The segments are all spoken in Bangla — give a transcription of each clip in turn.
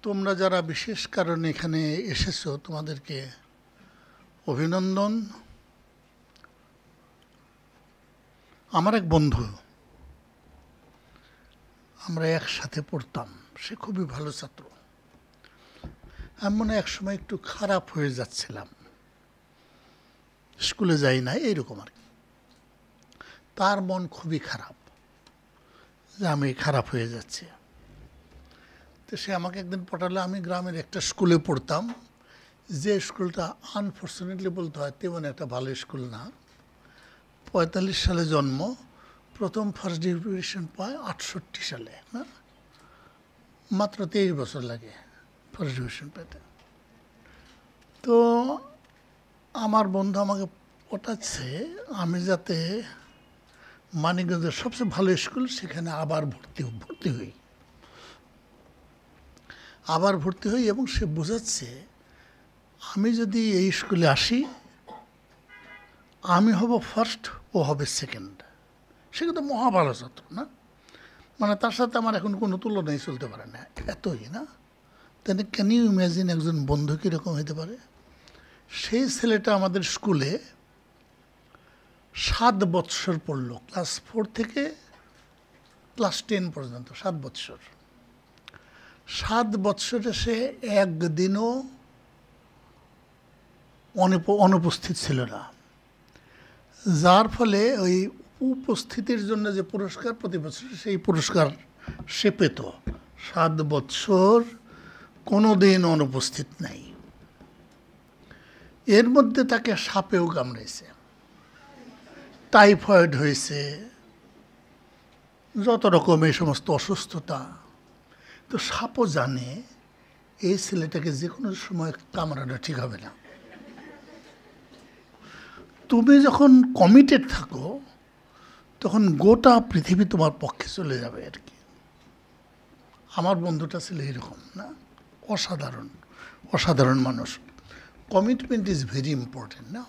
তোমরা যারা বিশেষ কারণে এখানে এসেছো তোমাদেরকে অভিনন্দন। আমার এক বন্ধু, আমরা একসাথে পড়তাম, সে খুবই ভালো ছাত্র। আমি মনে হয় একসময় একটু খারাপ হয়ে যাচ্ছিলাম, স্কুলে যাই না এইরকম আর কি। তার মন খুবই খারাপ যে আমি খারাপ হয়ে যাচ্ছি। তো সে আমাকে একদিন পটালো। আমি গ্রামের একটা স্কুলে পড়তাম, যে স্কুলটা আনফর্চুনেটলি বলতে হয় তেমন একটা ভালো স্কুল না। 45 সালে জন্ম, প্রথম ফার্স্ট ডিভিশন পায় 68 সালে, না মাত্র 23 বছর লাগে ফার্স্ট ডিভিশন পেতে। তো আমার বন্ধু আমাকে পটাচ্ছে আমি যাতে মানিকগঞ্জের সবচেয়ে ভালো স্কুল সেখানে আবার ভর্তি হই এবং সে বোঝাচ্ছে আমি যদি এই স্কুলে আসি আমি হব ফার্স্ট, ও হবে সেকেন্ড। সে কিন্তু মহা ভালো ছাত্র, না মানে তার সাথে আমার এখন কোনো তুলনাই চলতে পারে না, এতই না। তাহলে ক্যান ইউ ইম্যাজিন একজন বন্ধু কীরকম হতে পারে? সেই ছেলেটা আমাদের স্কুলে 7 বৎসর পড়ল, ক্লাস 4 থেকে ক্লাস 10 পর্যন্ত 7 বৎসর। 7 বৎসরে সে একদিনও অনুপস্থিত ছিল না, যার ফলে ওই উপস্থিতির জন্য যে পুরস্কার প্রতি বছর সেই পুরস্কার সে পেত। 7 বৎসর কোনো দিন অনুপস্থিত নাই। এর মধ্যে তাকে সাপেও কামড়েছে, টাইফয়েড হয়েছে, যত রকম এই সমস্ত অসুস্থতা। তো সাপও জানে এই ছেলেটাকে যে কোনো সময় কামড়ানো ঠিক হবে না। তুমি যখন কমিটেড থাকো তখন গোটা পৃথিবী তোমার পক্ষে চলে যাবে আর কি। আমার বন্ধুটা ছিল এরকম, না অসাধারণ মানুষ। কমিটমেন্ট ইজ ভেরি ইম্পর্টেন্ট, না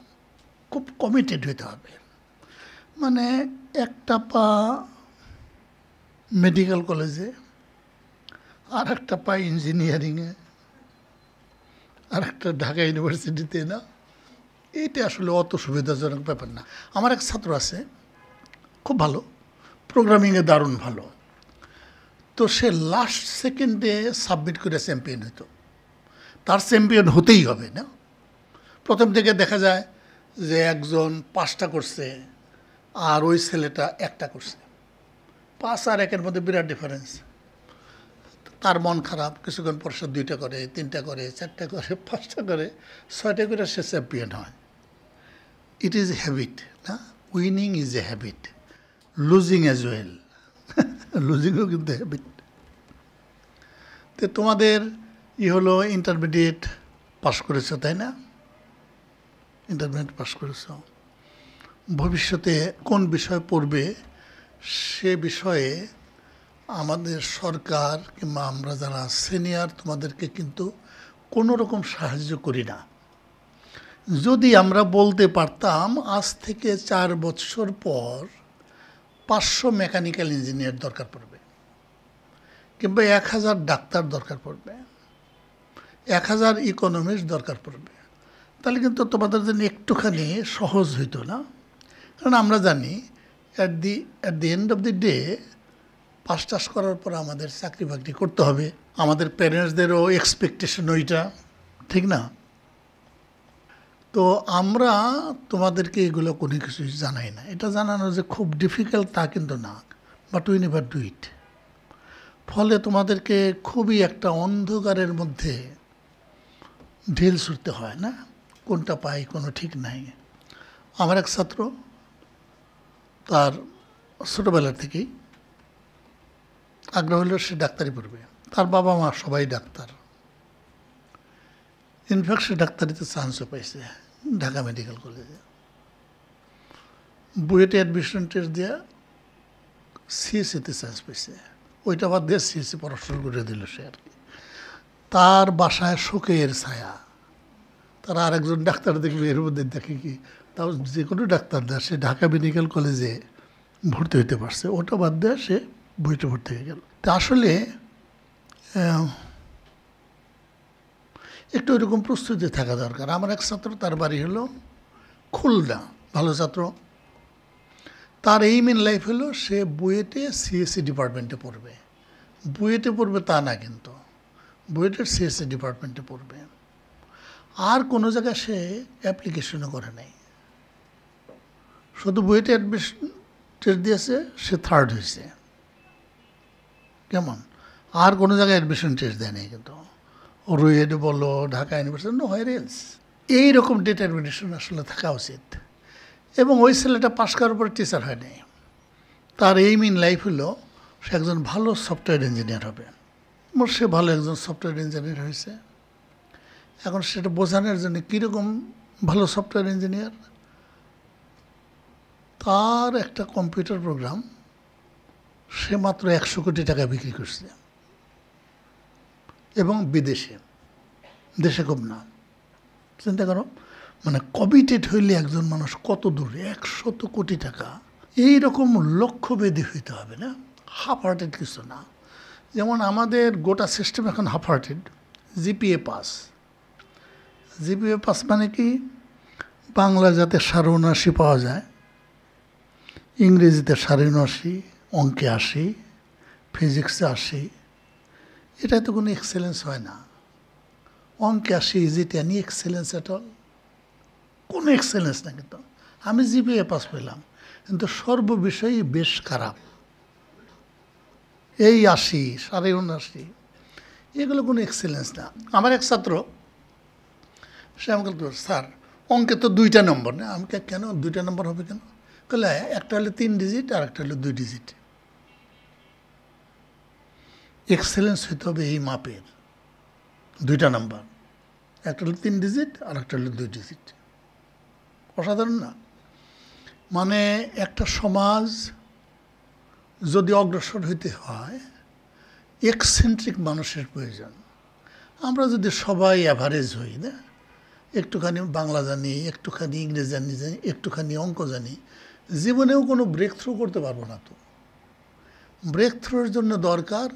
খুব কমিটেড হতে হবে। মানে একটা পা মেডিকেল কলেজে, আর একটা পা ইঞ্জিনিয়ারিংয়ে, আর একটা ঢাকা ইউনিভার্সিটিতে, না এইটা আসলে অত সুবিধাজনক ব্যাপার না। আমার এক ছাত্র আছে খুব ভালো, প্রোগ্রামিংয়ে দারুণ ভালো। তো সে লাস্ট সেকেন্ডে সাবমিট করে চ্যাম্পিয়ন হতো। তার চ্যাম্পিয়ন হতেই হবে, না প্রথম থেকে দেখা যায় যে একজন 5টা করছে আর ওই ছেলেটা 1টা করছে। 5 আর 1-এর মধ্যে বিরাট ডিফারেন্স। তার মন খারাপ, কিছুক্ষণ পর সে 2টা করে, 3টা করে, 4টা করে, 5টা করে, 6টা করে সে চ্যাম্পিয়ন হয়। ইট ইজ এ হ্যাবিট, না winning is a habit, losing as well. লুজিংও কিন্তু হ্যাবিট। তো তোমাদের হলো ইন্টারমিডিয়েট পাস করেছো, তাই না? ইন্টারমিডিয়েট পাস করেছো, ভবিষ্যতে কোন বিষয় পড়বে সে বিষয়ে আমাদের সরকার কিংবা আমরা যারা সিনিয়র তোমাদেরকে কিন্তু কোনো রকম সাহায্য করি না। যদি আমরা বলতে পারতাম আজ থেকে 4 বছর পর 500 মেকানিক্যাল ইঞ্জিনিয়ার দরকার পড়বে, কিংবা 1000 ডাক্তার দরকার পড়বে, 1000 ইকোনমিস্ট দরকার পড়বে, তাহলে কিন্তু তোমাদের জন্য একটুখানি সহজ হইতো, না? কারণ আমরা জানি at the end of the day pass টাস করার পর আমাদের চাকরি বাকরি করতে হবে। আমাদের প্যারেন্টসদেরও এক্সপেকটেশন ওইটা, ঠিক না? তো আমরা তোমাদেরকে এগুলো কোনো কিছুই জানাই না। এটা জানানো যে খুব ডিফিকাল্ট তা কিন্তু না, but we never do it. ফলে তোমাদেরকে খুবই একটা অন্ধকারের মধ্যে ঢিল ছুটতে হয়, না কোনটা পাই কোনো ঠিক নাই। আমার এক ছাত্র, তার ছোটোবেলার থেকেই আগ্রহ হলো সে ডাক্তারি পড়বে। তার বাবা মা সবাই ডাক্তার, ইনফ্যাক্ট সে ডাক্তারিতে চান্সও পাইছে ঢাকা মেডিকেল কলেজে। বুয়েটে অ্যাডমিশন টেস্ট দেওয়া সিএসসিতে চান্স পাইছে, ওইটা বাদ দিয়ে সিএসসি পড়াশোনা করে দিল সে আর কি। তার বাসায় শোকের ছায়া। তারা আরেকজন ডাক্তার দেখবে, এর মধ্যে দেখে কি তাও যে কোনো ডাক্তার দেয়, সে ঢাকা মেডিকেল কলেজে ভর্তি হইতে পারছে, ওটা বাদ দেওয়া সে বুয়েটে ভর্তি হয়ে গেল। তা আসলে একটু ওইরকম প্রস্তুতি থাকা দরকার। আমার এক ছাত্র, তার বাড়ি হলো খুলনা, ভালো ছাত্র। তার এইম ইন লাইফ হলো সে বুয়েটে সিএসসি ডিপার্টমেন্টে পড়বে। বুয়েটে পড়বে তা না, কিন্তু বুয়েটের সিএসসি ডিপার্টমেন্টে পড়বে। আর কোনো জায়গায় সে অ্যাপ্লিকেশনও করে নাই, শুধু বুয়েটে অ্যাডমিশন টেস্ট দিয়েছে, সে থার্ড হয়েছে। কেমন? আর কোনো জায়গায় অ্যাডমিশন টেস্ট দেয় নাই, কিন্তু রুয়েট বলো, Dhaka university, know where else. এইরকম ডিটারমিনেশন আসলে থাকা উচিত। এবং ওই ছেলেটা পাশ করার পরে টিচার হয় নাই। তার এইম ইন লাইফ হলো সে একজন ভালো সফটওয়্যার ইঞ্জিনিয়ার হবে। সে ভালো একজন সফটওয়্যার ইঞ্জিনিয়ার হয়েছে। এখন সেটা বোঝানোর জন্য কীরকম ভালো সফটওয়্যার ইঞ্জিনিয়ার, তার একটা কম্পিউটার প্রোগ্রাম সে মাত্র 100 কোটি টাকা বিক্রি করছে, এবং বিদেশে, দেশে খুব না। চিন্তা করো, মানে কমিটেড হইলে একজন মানুষ কত দূরে, 100 কোটি টাকা, এইরকম লক্ষ্যভেদী হইতে হবে না, হাফ হার্টেড কিছু না। যেমন আমাদের গোটা সিস্টেম এখন half hearted. GPA pass, GPA pass মানে কি, বাংলা যাতে ৭৭ পাওয়া যায়, ইংরেজিতে ৭৭, অঙ্কে ৮০, ফিজিক্সে ৮০, এটা তো কোনো এক্সেলেন্স হয় না। অঙ্কে ৮০, is it any excellence at all? কোনো এক্সেলেন্স না। কিন্তু আমি জিপিএ পাস পেলাম, কিন্তু সর্ববিষয়ই বেশ খারাপ। এই ৮০, ৭৯, এগুলো কোনো এক্সেলেন্স না। আমার এক ছাত্র, সে আমাকে বলতো, স্যার অঙ্কে তো 2টা নম্বর না। আমি কেন 2টা নম্বর হবে কেন? বলে একটা হলো 3 ডিজিট আর একটা হলো 2 ডিজিট। এক্সেলেন্স হইতে হবে এই মাপের, 2টা নাম্বার, একটা হলো 3 ডিজিট আর একটা হলো 2 ডিজিট। অসাধারণ না? মানে একটা সমাজ যদি অগ্রসর হইতে হয়, এক্সেন্ট্রিক মানুষের প্রয়োজন। আমরা যদি সবাই অ্যাভারেজ হই না, একটুখানি বাংলা জানি, একটুখানি ইংরেজি জানি, একটুখানি অঙ্ক জানি, জীবনেও কোনো ব্রেক থ্রু করতে পারবো না। তো ব্রেক থ্রুর জন্য দরকার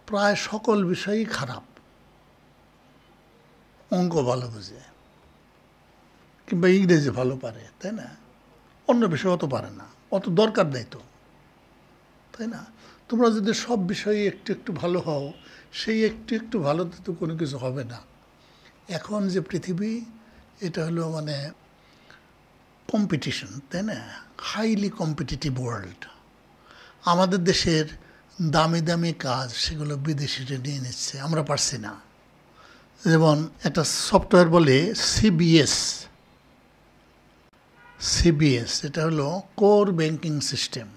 প্রায় সকল বিষয়ই খারাপ। অঙ্ক ভালো বুঝে কিংবা ইংরেজি ভালো পারে, তাই না? অন্য বিষয় অত পারে না, অত দরকার নেই তো, তাই না? তোমরা যদি সব বিষয়ে একটু একটু ভালো হও, সেই একটু একটু ভালোতে তো কোনো কিছু হবে না। এখন যে পৃথিবী, এটা হলো মানে কম্পিটিশন, তাই না? Highly competitive world. আমাদের দেশের দামি দামি কাজ সেগুলো বিদেশিরা নিয়ে নিচ্ছে, আমরা পারছি না। যেমন একটা সফটওয়্যার বলে সিবিএস, এটা হলো কোর ব্যাংকিং সিস্টেম।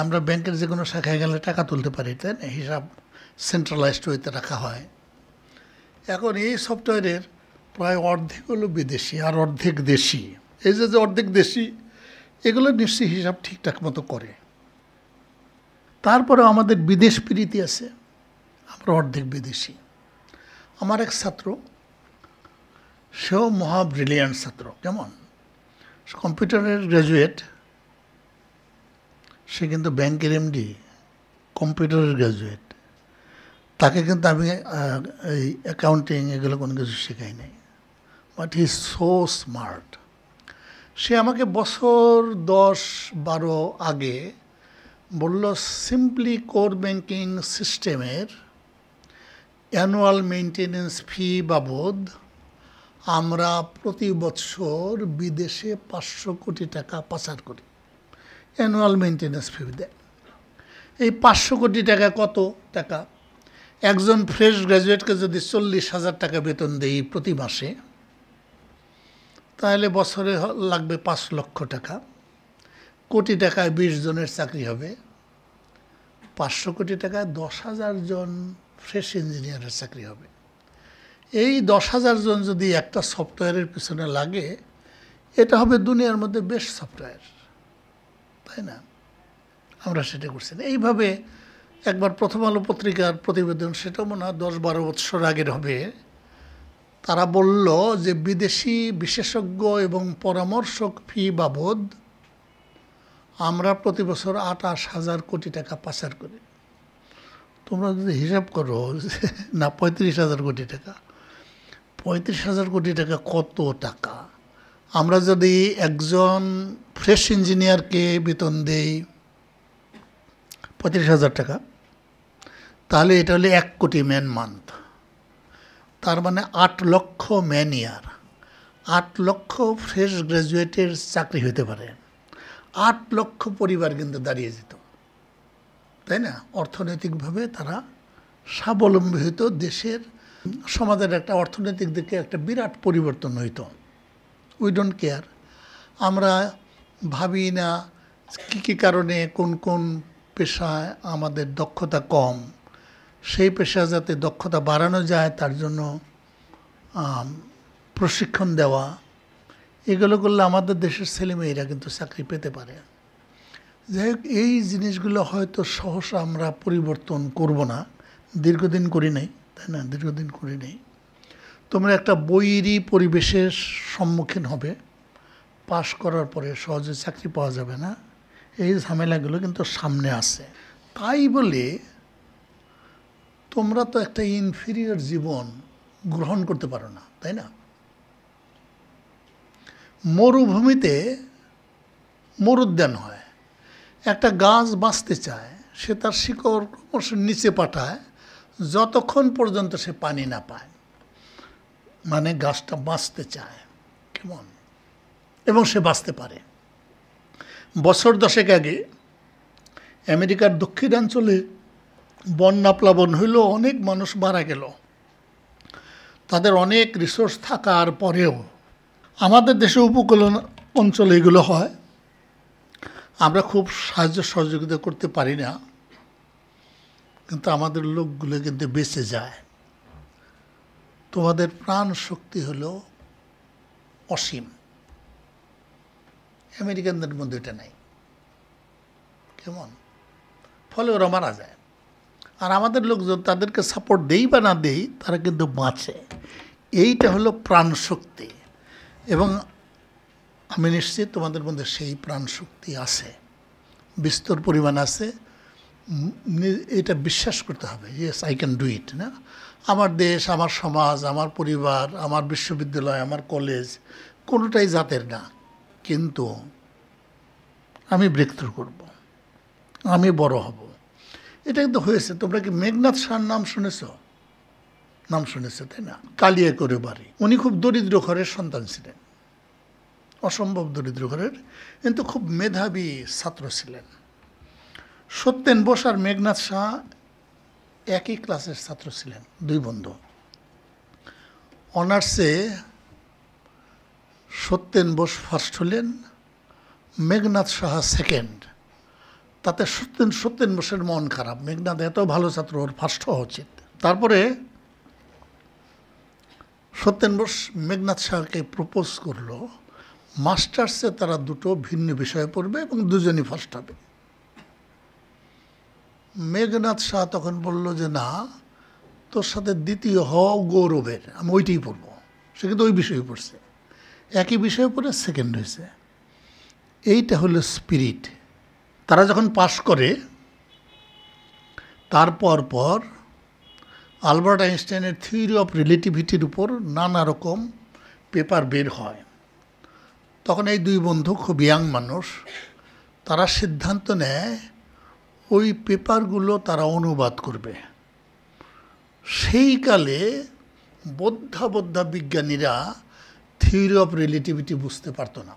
আমরা ব্যাংকের যে কোনো শাখায় গেলে টাকা তুলতে পারি, তাই না? হিসাব সেন্ট্রালাইজড ওয়েতে রাখা হয়। এখন এই সফটওয়্যারের প্রায় অর্ধেক হলো বিদেশি আর অর্ধেক দেশি। এই যে অর্ধেক দেশি, এগুলো নিশ্চয়ই হিসাব ঠিকঠাক মতো করে। তারপরে আমাদের বিদেশ প্রীতি আছে, আমরা অর্ধেক বিদেশি। আমার এক ছাত্র, সেও মহা ব্রিলিয়ান্ট ছাত্র। কেমন? কম্পিউটারের গ্র্যাজুয়েট, সে কিন্তু ব্যাংকের এমডি, কম্পিউটারের গ্র্যাজুয়েট। তাকে কিন্তু আমি এই অ্যাকাউন্টিং এগুলো কোনো কিছু শেখাই নাই, but he is so smart. সে আমাকে বছর 10-12 আগে বলল, সিম্পলি কোর ব্যাংকিং সিস্টেমের অ্যানুয়াল মেইনটেনেন্স ফি বাবদ আমরা প্রতি বছর বিদেশে 500 কোটি টাকা পাচার করি। অ্যানুয়াল মেইনটেনেন্স ফি দেয়। এই 500 কোটি টাকা কত টাকা? একজন ফ্রেশ গ্র্যাজুয়েটকে যদি 40,000 টাকা বেতন দেই প্রতি মাসে, তাহলে বছরে লাগবে 5 লক্ষ টাকা। কোটি টাকায় 20 জনের চাকরি হবে। 500 কোটি টাকায় 10,000 জন ফ্রেশ ইঞ্জিনিয়ারের চাকরি হবে। এই 10,000 জন যদি একটা সফটওয়্যারের পিছনে লাগে, এটা হবে দুনিয়ার মধ্যে বেস্ট সফটওয়্যার, তাই না? আমরা সেটা করছি না। এইভাবে একবার প্রথম আলো পত্রিকার প্রতিবেদন, সেটা মনে হয় 10-12 বছর আগের হবে, তারা বলল যে বিদেশি বিশেষজ্ঞ এবং পরামর্শক ফি বাবদ আমরা প্রতি বছর 28,000 কোটি টাকা পাচার করি। তোমরা যদি হিসাব করো, না 35,000 কোটি টাকা, 35,000 কোটি টাকা কত টাকা? আমরা যদি একজন ফ্রেশ ইঞ্জিনিয়ারকে বেতন দেই 35,000 টাকা, তাহলে এটা হলে 1 কোটি ম্যান মান্থ। তার মানে 8 লক্ষ ম্যান ইয়ার, 8 লক্ষ ফ্রেশ গ্র্যাজুয়েটের চাকরি হতে পারে। 8 লক্ষ পরিবার কিন্তু দাঁড়িয়ে যেত, তাই না? অর্থনৈতিকভাবে তারা স্বাবলম্বী হইতো, দেশের সমাজের একটা অর্থনৈতিক দিকে একটা বিরাট পরিবর্তন হইতো। We don't care. আমরা ভাবি না কী কারণে কোন কোন পেশায় আমাদের দক্ষতা কম, সেই পেশা যাতে দক্ষতা বাড়ানো যায় তার জন্য প্রশিক্ষণ দেওয়া, এগুলো করলে আমাদের দেশের ছেলেমেয়েরা কিন্তু চাকরি পেতে পারে। যাই হোক, এই জিনিসগুলো হয়তো সহসা আমরা পরিবর্তন করব না, দীর্ঘদিন করি নাই, তাই না? দীর্ঘদিন করি নাই। তোমরা একটা বৈরী পরিবেশের সম্মুখীন হবে, পাশ করার পরে সহজে চাকরি পাওয়া যাবে না, এই ঝামেলাগুলো কিন্তু সামনে আছে। তাই বলে তোমরা তো একটা ইনফিরিয়র জীবন গ্রহণ করতে পারো না, তাই না? মরুভূমিতে মরুদ্যান হয়, একটা গাছ বাঁচতে চায়, সে তার শিকড় ক্রমশ নিচে পাঠায় যতক্ষণ পর্যন্ত সে পানি না পায়, মানে গাছটা বাঁচতে চায়, কেমন? এবং সে বাঁচতে পারে। বছর 10 আগে আমেরিকার দক্ষিণাঞ্চলে বন্যা প্লাবন হইল, অনেক মানুষ মারা গেল। তাদের অনেক রিসোর্স থাকার পরেও আমাদের দেশে উপকূল অঞ্চলে এগুলো হয়, আমরা খুব সাহায্য সহযোগিতা করতে পারি না, কিন্তু আমাদের লোকগুলো কিন্তু বেঁচে যায়। তোমাদের প্রাণ শক্তি হলো অসীম, আমেরিকানদের মধ্যে এটা নাই, কেমন? ফলে ওরা মারা যায়। আর আমাদের লোকজন তাদেরকে সাপোর্ট দেই বা না দেই, তারা কিন্তু বাঁচে। এইটা হলো প্রাণ শক্তি। এবং আমি নিশ্চিত তোমাদের মধ্যে সেই প্রাণ শক্তি আছে, বিস্তর পরিমাণ আছে। এটা বিশ্বাস করতে হবে, yes I can do it. না, আমার দেশ, আমার সমাজ, আমার পরিবার, আমার বিশ্ববিদ্যালয়, আমার কলেজ কোনোটাই জাতের না, কিন্তু আমি ব্রেক থ্রু করব, আমি বড় হব। এটা কিন্তু হয়েছে। তোমরা কি মেঘনাথ শাহর নাম শুনেছ? নাম শুনেছে, তাই না? কালিয়া করে বাড়ি। উনি খুব দরিদ্র ঘরের সন্তান ছিলেন, অসম্ভব দরিদ্র ঘরের, কিন্তু খুব মেধাবী ছাত্র ছিলেন। সত্যেন বোস আর মেঘনাথ শাহ একই ক্লাসের ছাত্র ছিলেন, দুই বন্ধু। অনার্সে সত্যেন বোস ফার্স্ট হলেন, মেঘনাথ শাহ সেকেন্ড। তাতে সত্যেন বোসের মন খারাপ, মেঘনাথ এত ভালো ছাত্র, ওর ফার্স্ট হওয়া উচিত। তারপরে সত্যেন বোস মেঘনাথ শাহকে প্রপোজ করলো, মাস্টার্সে তারা দুটো ভিন্ন বিষয়ে পড়বে এবং দুজনই ফার্স্ট হবে। মেঘনাথ শাহ তখন বলল যে না, তোর সাথে দ্বিতীয় হওয়া গৌরবের, আমি ওইটাই পড়ব। সে কিন্তু ওই বিষয়ে পড়ছে, একই বিষয়ে পড়ে সেকেন্ড হয়েছে। এইটা হলো স্পিরিট। তারা যখন পাশ করে, তারপর পর আলবার্ট আইনস্টাইনের থিওরি অফ রিলেটিভিটির উপর নানা রকম পেপার বের হয়। তখন এই দুই বন্ধু, খুব ইয়াং মানুষ, তারা সিদ্ধান্ত নেয় ওই পেপারগুলো তারা অনুবাদ করবে। সেই কালে বোদ্ধা বিজ্ঞানীরা থিওরি অফ রিলেটিভিটি বুঝতে পারতো না।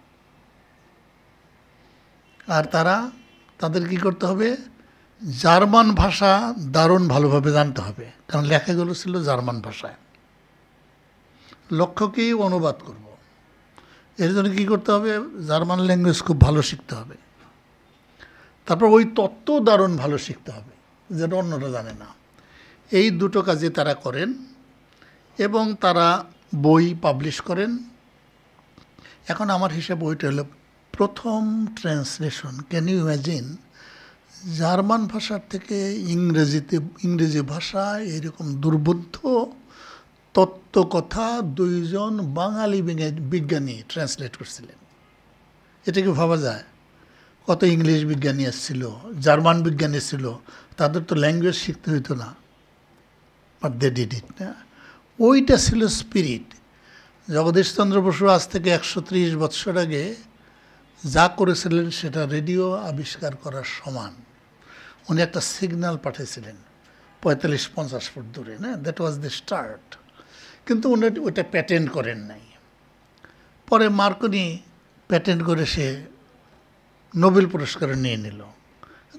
আর তাদের কি করতে হবে? জার্মান ভাষা দারুণ ভালোভাবে জানতে হবে, কারণ লেখাগুলো ছিল জার্মান ভাষায়। লক্ষ্যকেই অনুবাদ করব, এর জন্য কী করতে হবে? জার্মান ল্যাঙ্গুয়েজ খুব ভালো শিখতে হবে। তারপর ওই তত্ত্ব দারুণ ভালো শিখতে হবে, যেটা অন্যরা জানে না। এই দুটো কাজে তারা করেন এবং তারা বই পাবলিশ করেন। এখন আমার হিসাবে বইটা হলো প্রথম translation. Can you imagine? German ভাষার থেকে ইংরেজি ভাষায় এরকম দুর্বোধ্য তত্ত্বকথা দুইজন বাঙালি বিজ্ঞানী ট্রান্সলেট করছিলেন। এটা কি ভাবা যায়? কত ইংলিশ বিজ্ঞানী এসেছিল, জার্মান বিজ্ঞানী ছিল, তাদের তো ল্যাঙ্গুয়েজ শিখতে হইতো না, বাট দে ডিড ইট। না, ওইটা ছিল স্পিরিট। জগদীশচন্দ্র বসু আজ থেকে ১৩০ বৎসর আগে যা করেছিলেন সেটা রেডিও আবিষ্কার করার সমান। উনি একটা সিগন্যাল পাঠিয়েছিলেন ৪৫-৫০ ফুট দূরে, না? That was the start. কিন্তু উনি ওইটা প্যাটেন্ট করেন নাই। পরে মার্কনি প্যাটেন্ট করে সে নোবেল পুরস্কার নিয়ে নিল।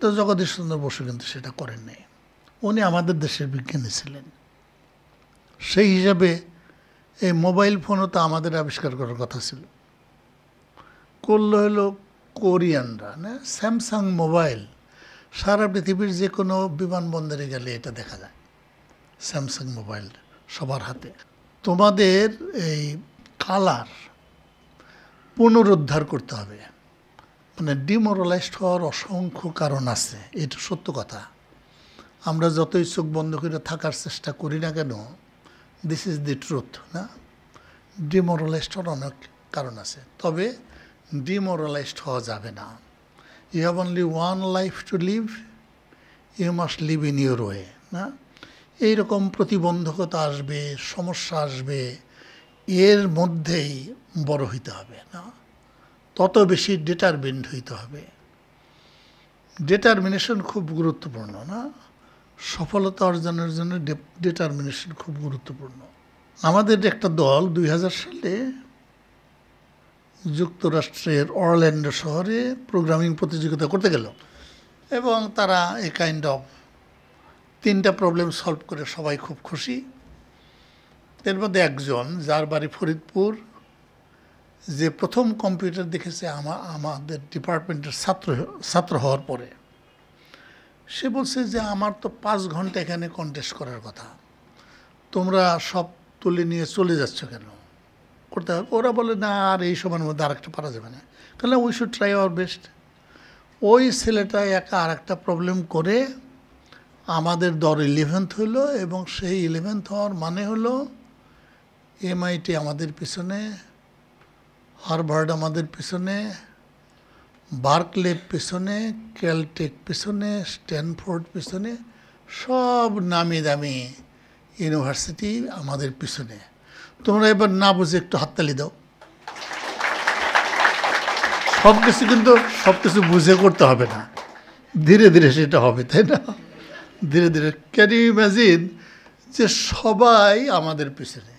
তো জগদীশচন্দ্র বসু কিন্তু সেটা করেন নাই। উনি আমাদের দেশের বিজ্ঞানী ছিলেন। সেই হিসাবে এই মোবাইল ফোনও তো আমাদের আবিষ্কার করার কথা ছিল, করলো হলো কোরিয়ানরা, না? স্যামসাং মোবাইল সারা পৃথিবীর যে কোনো বিমানবন্দরে গেলে এটা দেখা যায়, স্যামসাং মোবাইল সবার হাতে। তোমাদের এই কালার পুনরুদ্ধার করতে হবে, মানে ডিমোরালাইজড হওয়ার অসংখ্য কারণ আছে, এটা সত্য কথা। আমরা যতই চোখ বন্ধ করে থাকার চেষ্টা করি না কেন, দিস ইজ দি ট্রুথ, না? ডিমোরালাইজড হওয়ার অনেক কারণ আছে, তবে ডিমোরালাইজড হওয়া যাবে না। You have only one life to live, you must live in your way, না? এইরকম প্রতিবন্ধকতা আসবে, সমস্যা আসবে, এর মধ্যেই বড় হইতে হবে, না? তত বেশি ডিটারমিন্ড হইতে হবে। ডিটারমিনেশন খুব গুরুত্বপূর্ণ, না? সফলতা অর্জনের জন্য ডিটারমিনেশন খুব গুরুত্বপূর্ণ। আমাদের একটা দল ২০০০ সালে যুক্তরাষ্ট্রের অরল্যান্ডো শহরে প্রোগ্রামিং প্রতিযোগিতা করতে গেল, এবং তারা এই কাইন্ড অফ ৩টা প্রবলেম সলভ করে সবাই খুব খুশি। এর মধ্যে একজন, যার বাড়ি ফরিদপুর, যে প্রথম কম্পিউটার দেখেছে আমাদের ডিপার্টমেন্টের ছাত্র হওয়ার পরে, সে বলছে যে আমার তো ৫ ঘন্টা এখানে কন্টেস্ট করার কথা, তোমরা সব তুলে নিয়ে চলে যাচ্ছ কেন? করতে হবে। ওরা বলে না, আর এই সময়ের মধ্যে আরেকটা পারা যাবে না, তাহলে we should try our best. ওই ছেলেটা একা আর একটা প্রবলেম করে আমাদের দল 11th হলো, এবং সেই 11th হওয়ার মানে হলো MIT আমাদের পিছনে, হার্ভার্ড আমাদের পিছনে, বার্কলে পিছনে, ক্যালটেক পিছনে, স্ট্যানফোর্ড পিছনে, সব নামি দামি ইউনিভার্সিটি আমাদের পিছনে। তোমরা এবার না বুঝে একটু হাততালি দাও। সব কিছু বুঝে করতে হবে না, ধীরে ধীরে সেটা হবে, তাই না? ধীরে ধীরে। ক্যান ইউ ইমাজিন যে সবাই আমাদের পিছনে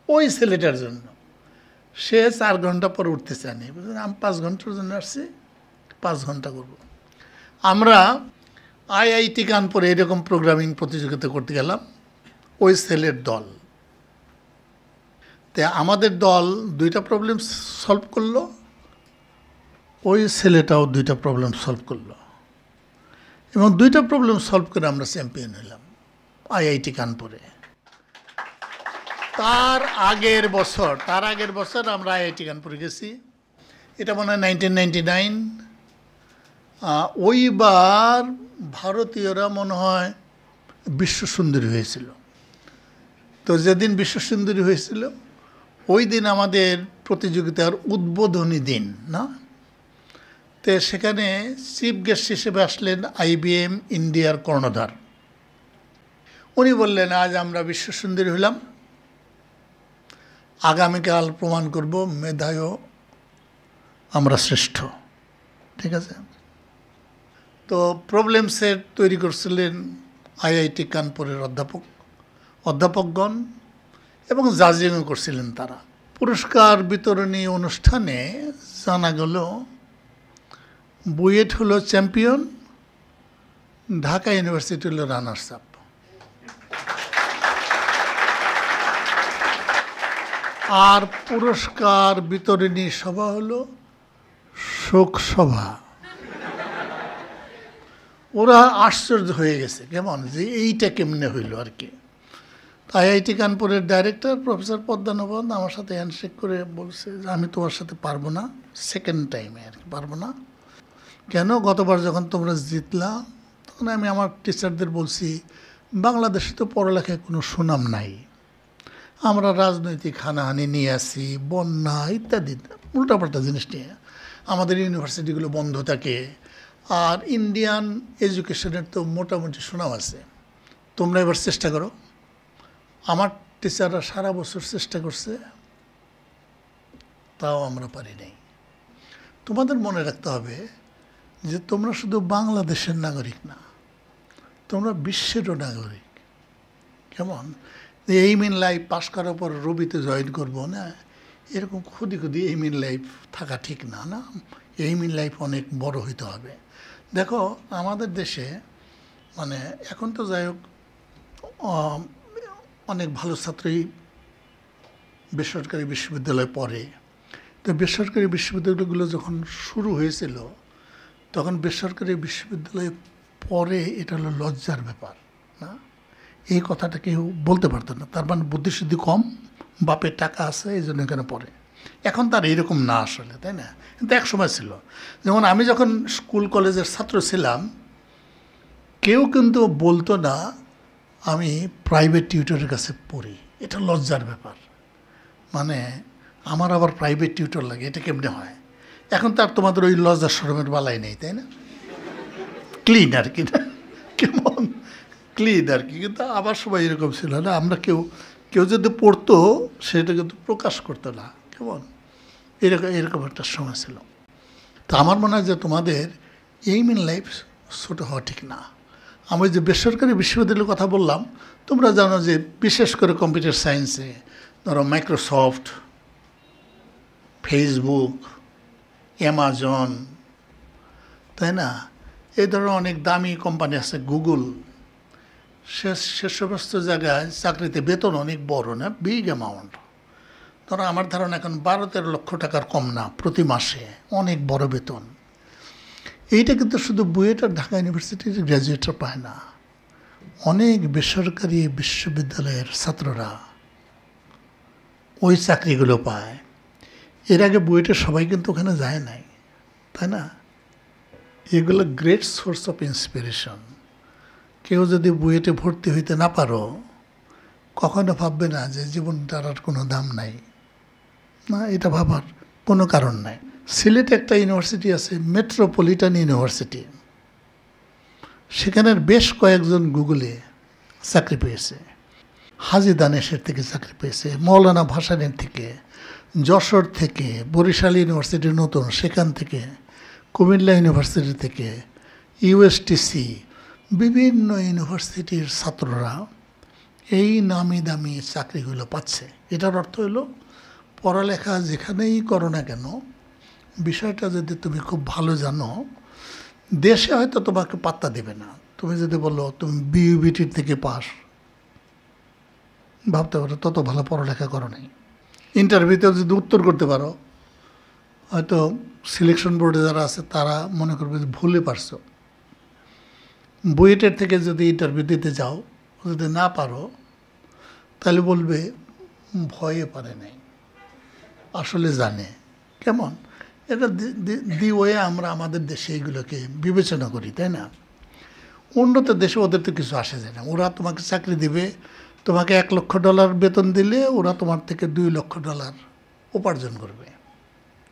ওই ছেলেটার জন্য? সে 4 ঘন্টা পর উঠতে চায়নি, আমি 5 ঘন্টার জন্য আসছি, 5 ঘন্টা করব। আমরা IIT কানপুরে এরকম প্রোগ্রামিং প্রতিযোগিতা করতে গেলাম, ওই ছেলের দল। তা আমাদের দল 2টা প্রবলেম সলভ করলো, ওই ছেলেটাও 2টা প্রবলেম সলভ করলো, এবং 2টা প্রবলেম সলভ করে আমরা চ্যাম্পিয়ন হলাম IIT কানপুরে। তার আগের বছর আমরা IIT কানপুরে গেছি, এটা মনে হয় 1999। ওইবার ভারতীয়রা মনে হয় বিশ্বসুন্দরী হয়েছিল। তো যেদিন বিশ্বসুন্দরী হয়েছিল, ওই দিন আমাদের প্রতিযোগিতার উদ্বোধনী দিন, না? তো সেখানে চিফ গেস্ট হিসেবে আসলেন IBM ইন্ডিয়ার কর্ণধার। উনি বললেন, আজ আমরা বিশ্বসুন্দরী হলাম, আগামীকাল প্রমাণ করব মেধায়ও আমরা শ্রেষ্ঠ। ঠিক আছে? তো প্রবলেম সেট তৈরি করছিলেন IIT কানপুরের অধ্যাপকগণ, এবং জাজিংও করছিলেন তারা। পুরস্কার বিতরণী অনুষ্ঠানে জানা গেল বুয়েট হলো চ্যাম্পিয়ন, ঢাকা ইউনিভার্সিটি হলো রানার্স আপ। আর পুরস্কার বিতরণী সভা হলো শোক সভা। ওরা আশ্চর্য হয়ে গেছে, কেমন যে এইটা কেমনে হইল আর কি। IIT কানপুরের ডাইরেক্টর প্রফেসর পদ্মানবন আমার সাথে হ্যান্ডশেক করে বলছে যে আমি তোমার সাথে পারবো না, সেকেন্ড টাইমে আর কি পারবো না। কেন? গতবার যখন তোমরা জিতলা, তখন আমি আমার টিচারদের বলছি বাংলাদেশে তো পড়ালেখায় কোনো সুনাম নাই, আমরা রাজনৈতিক হানাহানি নিয়ে আসি, বন্যা ইত্যাদি উল্টাপাল্টা জিনিস নিয়ে আমাদের ইউনিভার্সিটিগুলো বন্ধ থাকে, আর ইন্ডিয়ান এডুকেশনের তো মোটামুটি সুনাম আছে। তোমরা এবার চেষ্টা করো। আমার টিচাররা সারা বছর চেষ্টা করছে, তাও আমরা পারি নাই। তোমাদের মনে রাখতে হবে যে তোমরা শুধু বাংলাদেশের নাগরিক না, তোমরা বিশ্বেরও নাগরিক। কেমন এইম ইন লাইফ পাস করার পর রবিতে জয়েন করবো না, এরকম খুদি খুদি এইম ইন লাইফ থাকা ঠিক না। না, এইম ইন লাইফ অনেক বড় হইতে হবে। দেখো আমাদের দেশে মানে এখন তো যাই হোক অনেক ভালো ছাত্রই বেসরকারি বিশ্ববিদ্যালয়ে পড়ে। তো বেসরকারি বিশ্ববিদ্যালয়গুলো যখন শুরু হয়েছিল তখন বেসরকারি বিশ্ববিদ্যালয়ে পড়ে এটা হলো লজ্জার ব্যাপার না, এই কথাটা কেউ বলতে পারতো না। তার মানে বুদ্ধিশুদ্ধি কম, বাপের টাকা আছে, এই জন্য এখানে পড়ে। এখন তার এইরকম না আসলে, তাই না? কিন্তু এক সময় ছিল, যেমন আমি যখন স্কুল কলেজের ছাত্র ছিলাম কেউ কিন্তু বলতো না আমি প্রাইভেট টিউটরের কাছে পড়ি, এটা লজ্জার ব্যাপার। মানে আমার আবার প্রাইভেট টিউটর লাগে, এটা কেমনে হয়? এখন তার তোমাদের ওই লজ্জার শরমের বালাই নেই, তাই না? ক্লিন আর কি, না কেমন ক্লিন আর কি। কিন্তু আবার সবাই এরকম ছিল না, আমরা কেউ যদি পড়তো সেটা কিন্তু প্রকাশ করতো না, কেমন এরকম একটা সময় ছিল। তো আমার মনে হয় যে তোমাদের এইম ইন লাইফ ছোটো হওয়া ঠিক না। আমি যে বেসরকারি বিশ্ববিদ্যালয়ের কথা বললাম, তোমরা জানো যে বিশেষ করে কম্পিউটার সায়েন্সে ধরো মাইক্রোসফট, ফেসবুক, অ্যামাজন, তাই না, এই ধরনের অনেক দামি কোম্পানি আছে, গুগল, সে সমস্ত জায়গায় চাকরিতে বেতন অনেক বড় না, বিগ অ্যামাউন্ট। ধরো আমার ধারণা এখন 12-13 লক্ষ টাকার কম না প্রতি মাসে, অনেক বড় বেতন। এইটা কিন্তু শুধু বুয়েট আর ঢাকা ইউনিভার্সিটির গ্র্যাজুয়েটরা পায় না, অনেক বেসরকারি বিশ্ববিদ্যালয়ের ছাত্ররা ওই চাকরিগুলো পায়। এর আগে বুয়েটের সবাই কিন্তু ওখানে যায় নাই, তাই না? এগুলো গ্রেট সোর্স অফ ইন্সপিরেশন। কেউ যদি বুয়েটে ভর্তি হইতে না পারো কখনো ভাববে না যে জীবনটার আর কোনো দাম নাই, না, এটা ভাবার কোনো কারণ নাই। সিলেটে একটা ইউনিভার্সিটি আছে, মেট্রোপলিটন ইউনিভার্সিটি, সেখানের বেশ কয়েকজন গুগলে চাকরি পেয়েছে। হাজী দানেশের থেকে চাকরি পেয়েছে, মৌলানা ভাসানীর থেকে, যশোর থেকে, বরিশাল ইউনিভার্সিটি নতুন সেখান থেকে, কুমিল্লা ইউনিভার্সিটি থেকে, ইউএসটিসি, বিভিন্ন ইউনিভার্সিটির ছাত্ররা এই নামি দামি চাকরিগুলো পাচ্ছে। এটার অর্থ হলো পড়ালেখা যেখানেই করো না কেন, বিষয়টা যদি তুমি খুব ভালো জানো, দেশে হয়তো তোমাকে পাত্তা দেবে না। তুমি যদি বলো তুমি বিইউবিটির থেকে পাস, ভাবতে পারো তত ভালো পড়ালেখা করো নাই। ইন্টারভিউতেও যদি উত্তর করতে পারো, হয়তো সিলেকশন বোর্ডে যারা আছে তারা মনে করবে যে ভুলে পারছো। বুয়েটের থেকে যদি ইন্টারভিউ দিতে যাও, যদি না পারো তাহলে বলবে ভয়ে পারে নাই, আসলে জানে। কেমন এটা দি ওয়ে আমরা আমাদের দেশে এইগুলোকে বিবেচনা করি, তাই না? উন্নত দেশে ওদের তো কিছু আসে যায় না, ওরা তোমাকে চাকরি দিবে, তোমাকে $1 লক্ষ বেতন দিলে ওরা তোমার থেকে $2 লক্ষ উপার্জন করবে,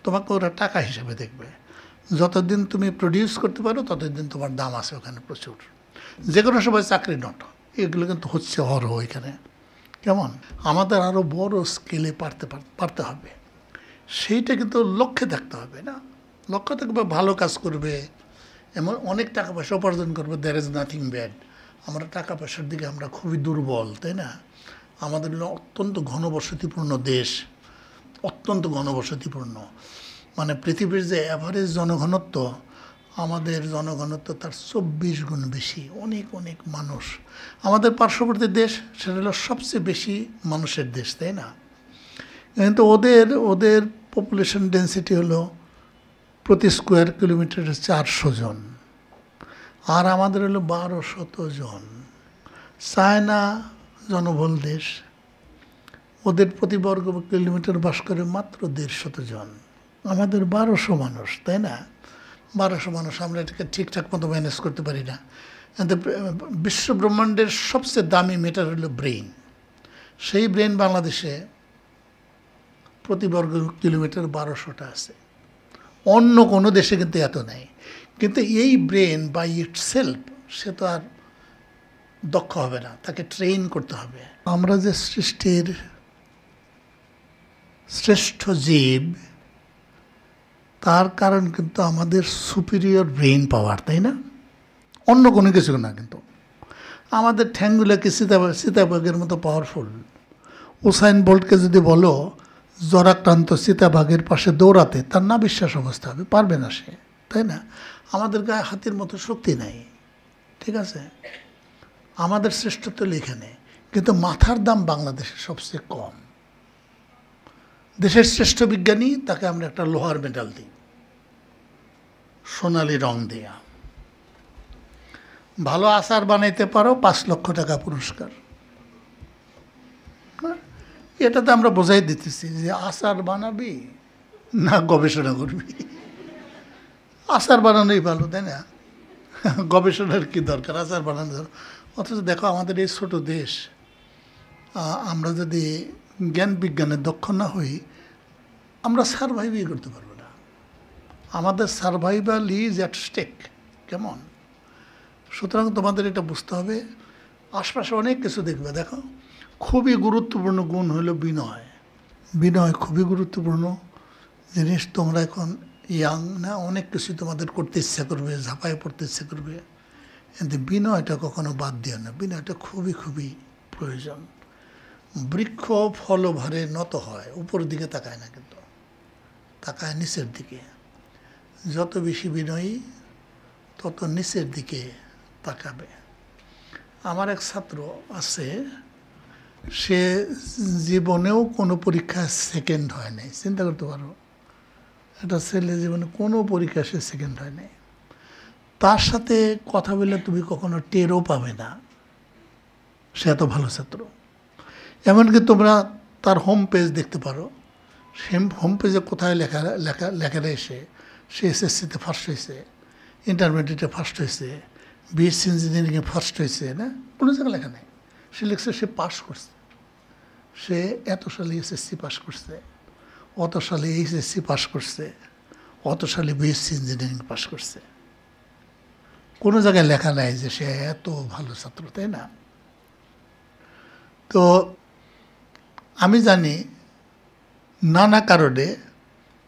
তোমাকে ওরা টাকা হিসেবে দেখবে। যতদিন তুমি প্রডিউস করতে পারো ততদিন তোমার দাম আছে ওখানে প্রচুর। যে কোনো সময় চাকরি নট, এগুলো কিন্তু হচ্ছে অহরহ এখানে। কেমন আমাদের আরও বড় স্কেলে পারতে হবে, সেইটা কিন্তু লক্ষ্যে থাকতে হবে। না, লক্ষ্য থাকবে ভালো কাজ করবে, এমন অনেক টাকা পয়সা উপার্জন করবে, দ্যার ইজ নাথিং ব্যাড। আমরা টাকা পয়সার দিকে আমরা খুবই দুর্বল, তাই না? আমাদের অত্যন্ত ঘনবসতিপূর্ণ দেশ, অত্যন্ত ঘনবসতিপূর্ণ। মানে পৃথিবীর যে অ্যাভারেজ জনঘনত্ব, আমাদের জনঘনত্ব তার 24 গুণ বেশি, অনেক অনেক মানুষ। আমাদের পার্শ্ববর্তী দেশ সেটা হলো সবচেয়ে বেশি মানুষের দেশ, তাই না? কিন্তু ওদের পপুলেশন ডেন্সিটি হলো প্রতি স্কোয়ার কিলোমিটারে 400 জন, আর আমাদের হলো 1200 জন। চায়না জনবহুল দেশ, ওদের প্রতি বর্গ কিলোমিটার বাস করে মাত্র 150 জন, আমাদের 1200 মানুষ, তাই না? 1200 মানুষ, আমরা এটাকে ঠিকঠাক মতো ম্যানেজ করতে পারি না। বিশ্ব ব্রহ্মাণ্ডের সবচেয়ে দামি মেটার হলো ব্রেইন। সেই ব্রেইন বাংলাদেশে প্রতি বর্গ কিলোমিটার 1200টা আছে, অন্য কোনো দেশে কিন্তু এত নেই। কিন্তু এই ব্রেন বাই ইটসেলফ সে তো আর দক্ষ হবে না, তাকে ট্রেন করতে হবে। আমরা যে সৃষ্টির শ্রেষ্ঠ জীব, তার কারণ কিন্তু আমাদের সুপিরিয়র ব্রেইন পাওয়ার, তাই না? অন্য কোনো কিছু না, কিন্তু আমাদের ঠ্যাংগুলো কি সীতাবাঘের মতো পাওয়ারফুল। উসাইন বোল্টকে যদি বলো জরাক্রান্ত সীতাবাঘের পাশে দৌড়াতে, তার না বিশ্বাস অবস্থা হবে, পারবে না সে, তাই না? আমাদের গায়ে হাতির মতো শক্তি নাই, ঠিক আছে? আমাদের শ্রেষ্ঠত্ব এখানে, কিন্তু মাথার দাম বাংলাদেশে সবচেয়ে কম। দেশের শ্রেষ্ঠ বিজ্ঞানী, তাকে আমরা একটা লোহার মেডাল দিই, সোনালি রং দেয়া। ভালো আচার বানাইতে পারো, 5 লক্ষ টাকা পুরস্কার। এটাতে আমরা বোঝাই দিতেছি যে আচার বানাবি না গবেষণা করবি। আচার বানানোই ভালো, তাই না? গবেষণার কি দরকার, আচার বানানো দরকার। অথচ দেখো আমাদের এই ছোট দেশ, আমরা যদি জ্ঞান বিজ্ঞানে দক্ষ না হই, আমরা সারভাইভই করতে পারবো না। আমাদের সারভাইভাল ইজ অ্যাট স্টেক, কেমন? সুতরাং তোমাদের এটা বুঝতে হবে। আশপাশে অনেক কিছু দেখবে, দেখো খুবই গুরুত্বপূর্ণ গুণ হলো বিনয়। বিনয় খুবই গুরুত্বপূর্ণ জিনিস। তোমরা এখন ইয়াং না, অনেক কিছু তোমাদের করতে ইচ্ছা করবে, ঝাঁপায় পড়তে ইচ্ছা করবে, কিন্তু বিনয়টা কখনো বাদ দিও না। বিনয়টা খুবই খুবই প্রয়োজন। বৃক্ষ ফল ভারে নত হয়, উপরের দিকে তাকায় না, কিন্তু তাকায় নিচের দিকে। যত বেশি বিনয়ী তত নিচের দিকে তাকাবে। আমার এক ছাত্র আছে, সে জীবনেও কোনো পরীক্ষায় সেকেন্ড হয় নাই। চিন্তা করতে পারো, একটা ছেলে জীবনে কোনো পরীক্ষা সে সেকেন্ড হয় নাই। তার সাথে কথা বললে তুমি কখনো টেরও পাবে না সে এত ভালো ছাত্র। এমনকি তোমরা তার হোম পেজ দেখতে পারো, সে হোম পেজে কোথায় লেখা রয়েছে সে এসএসসিতে ফার্স্ট হয়েছে, ইন্টারমিডিয়েটে ফার্স্ট হয়েছে, বিএসসি ইঞ্জিনিয়ারিংয়ে ফার্স্ট হয়েছে, না কোনো জায়গায় লেখা নেই। সে লিখছে সে পাস করছে, সে এত সালে এসএসসি পাস করছে, অত সালে এইচএসসি পাস করছে, অত সালে বিএসসি ইঞ্জিনিয়ারিং পাস করছে। কোনো জায়গায় লেখা নাই যে সে এত ভালো ছাত্র, তাই না? তো আমি জানি নানা কারণে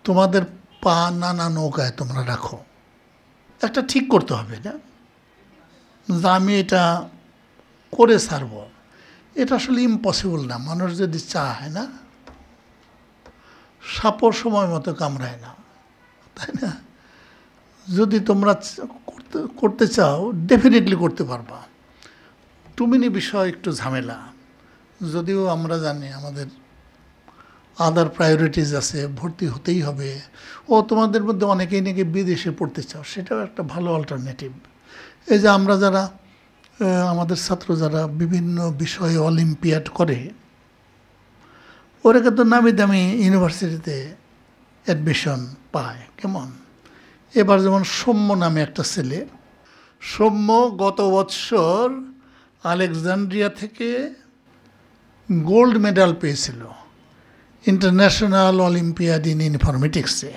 তোমাদের পা নানা নৌকায় তোমরা রাখো। একটা ঠিক করতে হবে না যে আমি এটা করে ছাড়ব। এটা আসলে ইম্পসিবল না। মানুষ যদি চায় না, সাপর সময় মতো কামড়ায় না, তাই না? যদি তোমরা করতে চাও ডেফিনেটলি করতে পারবা। টুমিনি বিষয় একটু ঝামেলা, যদিও আমরা জানি আমাদের আদার প্রায়োরিটিজ আছে, ভর্তি হতেই হবে। ও তোমাদের মধ্যে অনেকেই নাকি বিদেশে পড়তে চাও, সেটাও একটা ভালো অল্টারনেটিভ। এই যে আমরা যারা আমাদের ছাত্র যারা বিভিন্ন বিষয়ে অলিম্পিয়াড করে, ওরা কিন্তু নামি দামি ইউনিভার্সিটিতে অ্যাডমিশন পায়। কেমন? এবার যেমন সৌম্য নামে একটা ছেলে, সৌম্য গত বৎসর আলেকজান্ড্রিয়া থেকে গোল্ড মেডাল পেয়েছিল ইন্টারন্যাশনাল অলিম্পিয়াড ইন ইনফরমেটিক্সে,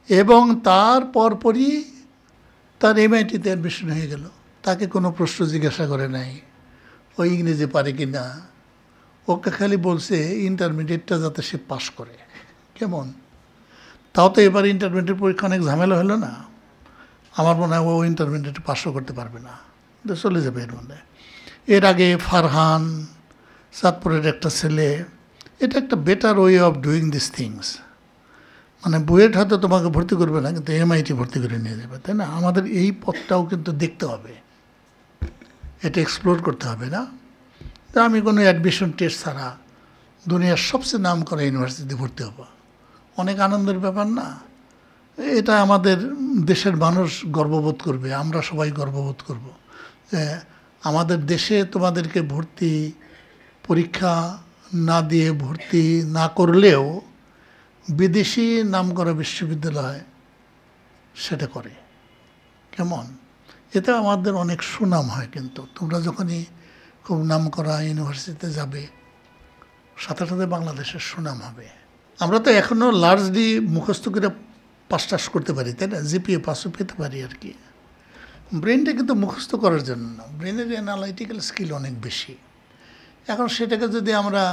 এবং তার পরপরই তার এমআইটিতে অ্যাডমিশন হয়ে গেল। তাকে কোনো প্রশ্ন জিজ্ঞাসা করে নাই ও ইংরেজি পারে কি না, ওকে খালি বলছে ইন্টারমিডিয়েটটা যাতে সে পাশ করে। কেমন? তাও তো এবার ইন্টারমিডিয়েট পরীক্ষা অনেক ঝামেলা হলো না। আমার মনে হয় ও ইন্টারমিডিয়েট পাশও করতে পারবে না, চলে যাবে এর মধ্যে। এর আগে ফারহান, চাঁদপুরের একটা ছেলে। এটা একটা better way of doing this things. মানে বুয়েট হয়তো তোমাকে ভর্তি করবে না, কিন্তু এমআইটি ভর্তি করে নিয়ে যাবে, তাই না? আমাদের এই পথটাও কিন্তু দেখতে হবে, এটা এক্সপ্লোর করতে হবে না। তা আমি কোনো অ্যাডমিশন টেস্ট ছাড়া দুনিয়ার সবচেয়ে নাম করা ইউনিভার্সিটিতে ভর্তি হবো, অনেক আনন্দের ব্যাপার না? এটা আমাদের দেশের মানুষ গর্ববোধ করবে, আমরা সবাই গর্ববোধ করব যে আমাদের দেশে তোমাদেরকে ভর্তি পরীক্ষা না দিয়ে ভর্তি না করলেও বিদেশি নামকরা বিশ্ববিদ্যালয় সেটা করে। কেমন? এতে আমাদের অনেক সুনাম হয়। কিন্তু তোমরা যখনই খুব নামকরা ইউনিভার্সিটিতে যাবে, সাথে সাথে বাংলাদেশের সুনাম হবে। আমরা তো এখনও লার্জলি মুখস্থ করে পাস টাস করতে পারি, তাই না? জিপিএ পাসও পেতে পারি আর কি। ব্রেনটা কিন্তু মুখস্থ করার জন্য না, ব্রেনের অ্যানালাইটিক্যাল স্কিল অনেক বেশি। এখন সেটাকে যদি আমরা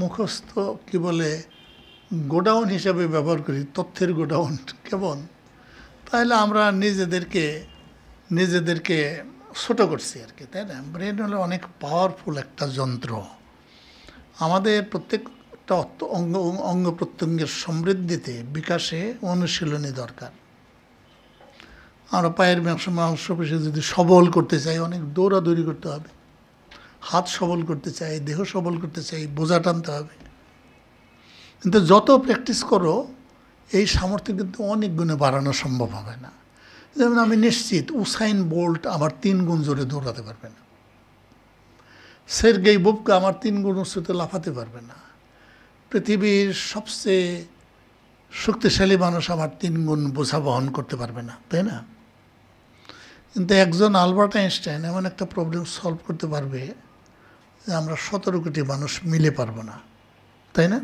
মুখস্থ কি বলে গোডাউন হিসাবে ব্যবহার করি, তথ্যের গোডাউন কেমন, তাহলে আমরা নিজেদেরকে ছোট করছি আর কি, তাই না? ব্রেন হলো অনেক পাওয়ারফুল একটা যন্ত্র। আমাদের প্রত্যেকটা অঙ্গ প্রত্যঙ্গের সমৃদ্ধিতে, বিকাশে অনুশীলনী দরকার। আমরা পায়ের মাংসপেশি যদি সবল করতে চাই, অনেক দৌড়াদৌড়ি করতে হবে। হাত সবল করতে চাই, দেহ সবল করতে চাই, বোঝা টানতে হবে। কিন্তু যত প্র্যাকটিস করো এই সামর্থ্য কিন্তু অনেক গুণে বাড়ানো সম্ভব হবে না। যেমন আমি নিশ্চিত উসাইন বোল্ট আমার 3 গুণ জোরে দৌড়াতে পারবে না, সের্গেই বুবকা আমার 3 গুণ উচ্চতে লাফাতে পারবে না, পৃথিবীর সবচেয়ে শক্তিশালী মানুষ আমার 3 গুণ বোঝা বহন করতে পারবে না, তাই না? কিন্তু একজন আলবার্ট আইনস্টাইন এমন একটা প্রবলেম সলভ করতে পারবে যে আমরা 17 কোটি মানুষ মিলে পারবো না, তাই না?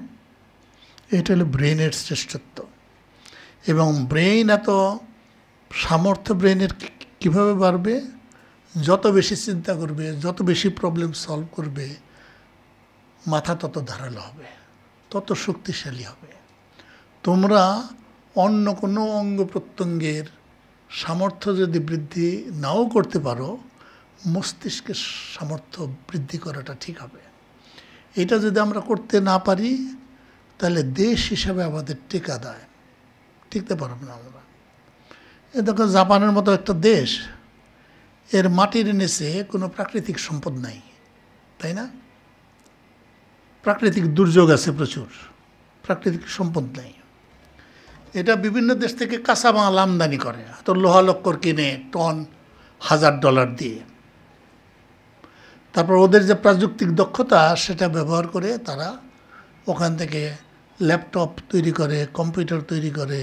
এটা হলো ব্রেনের শ্রেষ্ঠত্ব। এবং ব্রেন এত সামর্থ্য ব্রেনের কীভাবে বাড়বে? যত বেশি চিন্তা করবে, যত বেশি প্রবলেম সলভ করবে, মাথা তত ধারালো হবে, তত শক্তিশালী হবে। তোমরা অন্য কোনো অঙ্গ প্রত্যঙ্গের সামর্থ্য যদি বৃদ্ধি নাও করতে পারো, মস্তিষ্কের সামর্থ্য বৃদ্ধি করাটা ঠিক হবে। এটা যদি আমরা করতে না পারি তাহলে দেশ হিসাবে আমাদের টিকতে পারবো না আমরা। এ দেখো জাপানের মতো একটা দেশ, এর মাটির নিচে কোনো প্রাকৃতিক সম্পদ নাই, তাই না? প্রাকৃতিক দুর্যোগ আছে প্রচুর, প্রাকৃতিক সম্পদ নেই। এটা বিভিন্ন দেশ থেকে কাঁচামাল আমদানি করে, তো লোহা লক্কর কিনে টন $1000 দিয়ে। তারপর ওদের যে প্রযুক্তিক দক্ষতা সেটা ব্যবহার করে তারা ওখান থেকে ল্যাপটপ তৈরি করে, কম্পিউটার তৈরি করে,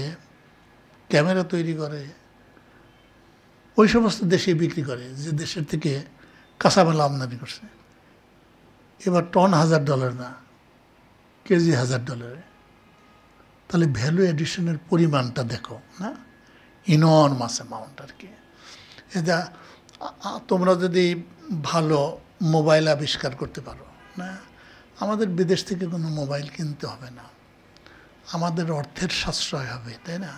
ক্যামেরা তৈরি করে, ওই সমস্ত দেশে বিক্রি করে যে দেশের থেকে কাঁচামাল আমদানি করছে। এবার টন $1000 না, কেজি $1000। তাহলে ভ্যালু এডিশনের পরিমাণটা দেখো না, ইনর্মাস অ্যামাউন্ট আর কি। এটা তোমরা যদি ভালো মোবাইল আবিষ্কার করতে পারো না, আমাদের বিদেশ থেকে কোনো মোবাইল কিনতে হবে না, আমাদের অর্থের সাশ্রয় হবে, তাই না?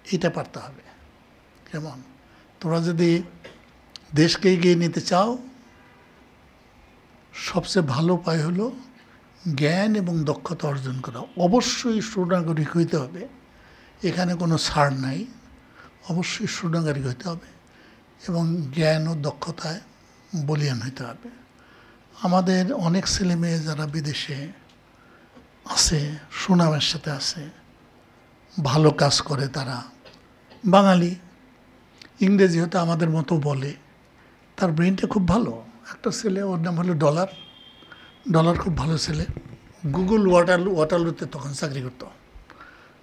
এটা পারতে হবে। কেমন? তোমরা যদি দেশকে এগিয়ে নিতে চাও, সবচেয়ে ভালো উপায় হলো জ্ঞান এবং দক্ষতা অর্জন করা। অবশ্যই সুনাগরিক হইতে হবে, এখানে কোনো ছাড় নাই, অবশ্যই সুনাগরিক হইতে হবে এবং জ্ঞান ও দক্ষতায় বলীয়ান হইতে হবে। আমাদের অনেক ছেলে মেয়ে যারা বিদেশে আছে, সুনামের সাথে আছে, ভালো কাজ করে, তারা বাঙালি, ইংরেজি হয়তো আমাদের মতো বলে, তার ব্রেনটা খুব ভালো। একটা ছেলে, ওর নাম হলো ডলার, খুব ভালো ছেলে। গুগল ওয়াটারলুতে তখন চাকরি করতো।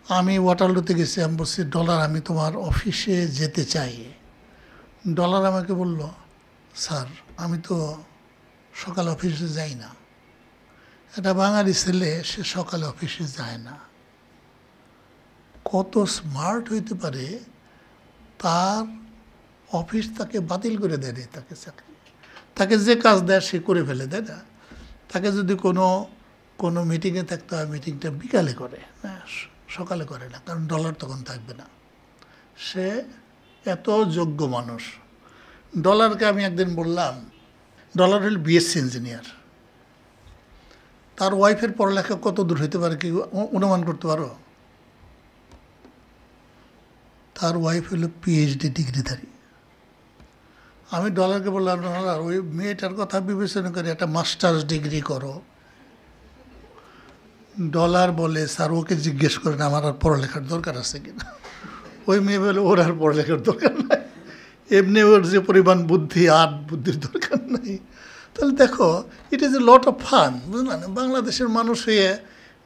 আমি ওয়াটারলুতে গেছি, আমি বলছি ডলার আমি তোমার অফিসে যেতে চাই। ডলার আমাকে বলল, স্যার আমি তো সকালে অফিসে যাই না। একটা বাঙালি ছেলে, সে সকালে অফিসে যায় না। কত স্মার্ট হইতে পারে, তার অফিস তাকে বাতিল করে দেয়, তাকে চাকরি, তাকে যে কাজ দেয় সে করে ফেলে, দেয় না? তাকে যদি কোনো মিটিংয়ে থাকতে হয়, মিটিংটা বিকালে করে, সকালে করে না, কারণ ডলার তখন থাকবে না। সে এত যোগ্য মানুষ। ডলারকে আমি একদিন বললাম, ডলার হল বিএসসি ইঞ্জিনিয়ার, তার ওয়াইফের পড়ালেখা কত দূর হইতে পারে কি অনুমান করতে পারো? তার ওয়াইফ হলো পিএইচডি ডিগ্রিধারী। আমি ডলারকে বললাম, ডলার ওই মেয়েটার কথা বিবেচনা করে একটা মাস্টার্স ডিগ্রি করো। ডলার বলে, স্যার ওকে জিজ্ঞেস করেন আমার আর পড়ালেখার দরকার আছে কিনা। ওই মেয়ে বলে, ওর আর পড়ালেখার দরকার নাই, এমনি ওর যে পরিমাণ বুদ্ধি, আর বুদ্ধির দরকার নাই। তাহলে দেখো, ইট is A lot of fun, বুঝলেন? বাংলাদেশের মানুষ হয়ে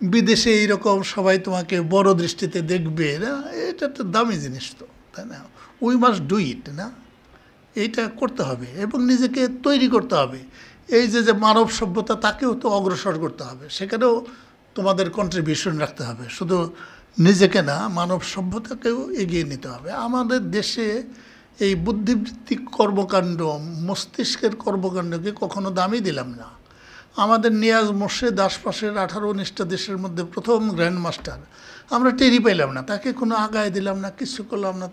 বিদেশে এইরকম সবাই তোমাকে বড় দৃষ্টিতে দেখবে না, এটা একটা দামি জিনিস তো, তাই না? উই মাস্ট ডু ইট, না? এইটা করতে হবে এবং নিজেকে তৈরি করতে হবে। এই যে মানব সভ্যতা, তাকেও তো অগ্রসর করতে হবে, সেখানেও তোমাদের কন্ট্রিবিউশন রাখতে হবে। শুধু নিজেকে না, মানব সভ্যতাকেও এগিয়ে নিতে হবে। আমাদের দেশে এই বুদ্ধিবৃত্তিক কর্মকাণ্ড, মস্তিষ্কের কর্মকাণ্ডকে কখনো দামই দিলাম না। আমাদের নিয়াজ মোর্শেদ আশপাশের 18-19টা দেশের মধ্যে প্রথম গ্র্যান্ড মাস্টার, আমরা টেরি পাইলাম না, তাকে কোনো আগায় দিলাম না, কিছু করলাম না।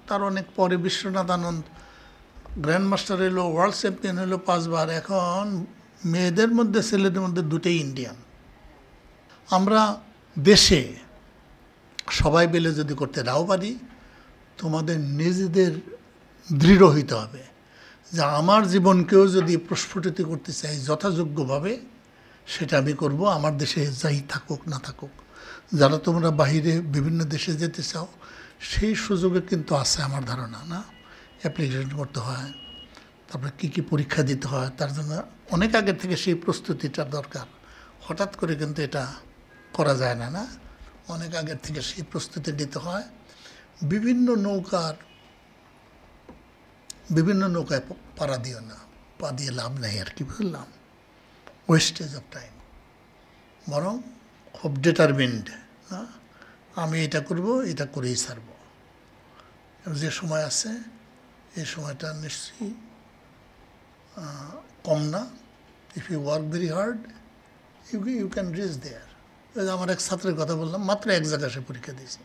তার অনেক পরে বিশ্বনাথ আনন্দ গ্র্যান্ড মাস্টার এলো, ওয়ার্ল্ড চ্যাম্পিয়ন হলো 5 বার। এখন মেয়েদের মধ্যে ছেলেদের মধ্যে দুটোই ইন্ডিয়ান। আমরা দেশে সবাই মিলে যদি করতে নাও পারি, তোমাদের নিজেদের দৃঢ় হইতে হবে যে আমার জীবনকেও যদি প্রস্ফুটিত করতে চাই যথাযোগ্যভাবে, সেটা আমি করব, আমার দেশে যাই থাকুক না থাকুক। যারা তোমরা বাহিরে বিভিন্ন দেশে যেতে চাও, সেই সুযোগে কিন্তু আছে আমার ধারণা, না? অ্যাপ্লিকেশন করতে হয়, তারপরে কী কী পরীক্ষা দিতে হয়, তার জন্য অনেক আগের থেকে সেই প্রস্তুতিটা দরকার। হঠাৎ করে কিন্তু এটা করা যায় না, না? অনেক আগের থেকে সেই প্রস্তুতি নিতে হয়। বিভিন্ন নৌকায় পাড়া দিও না, পা দিয়ে লাভ নেই আর কি, বুঝলাম? Wastage of time. বরং খুব ডিটারমিন্ড, না আমি এটা করব, এটা করেই ছাড়ব। যে সময় আছে এই সময়টা নিশ্চয়ই কম না। If you work very hard, you can reach there. আমার এক ছাত্রের কথা বললাম, মাত্র এক জায়গায় সে পরীক্ষা দিয়েছে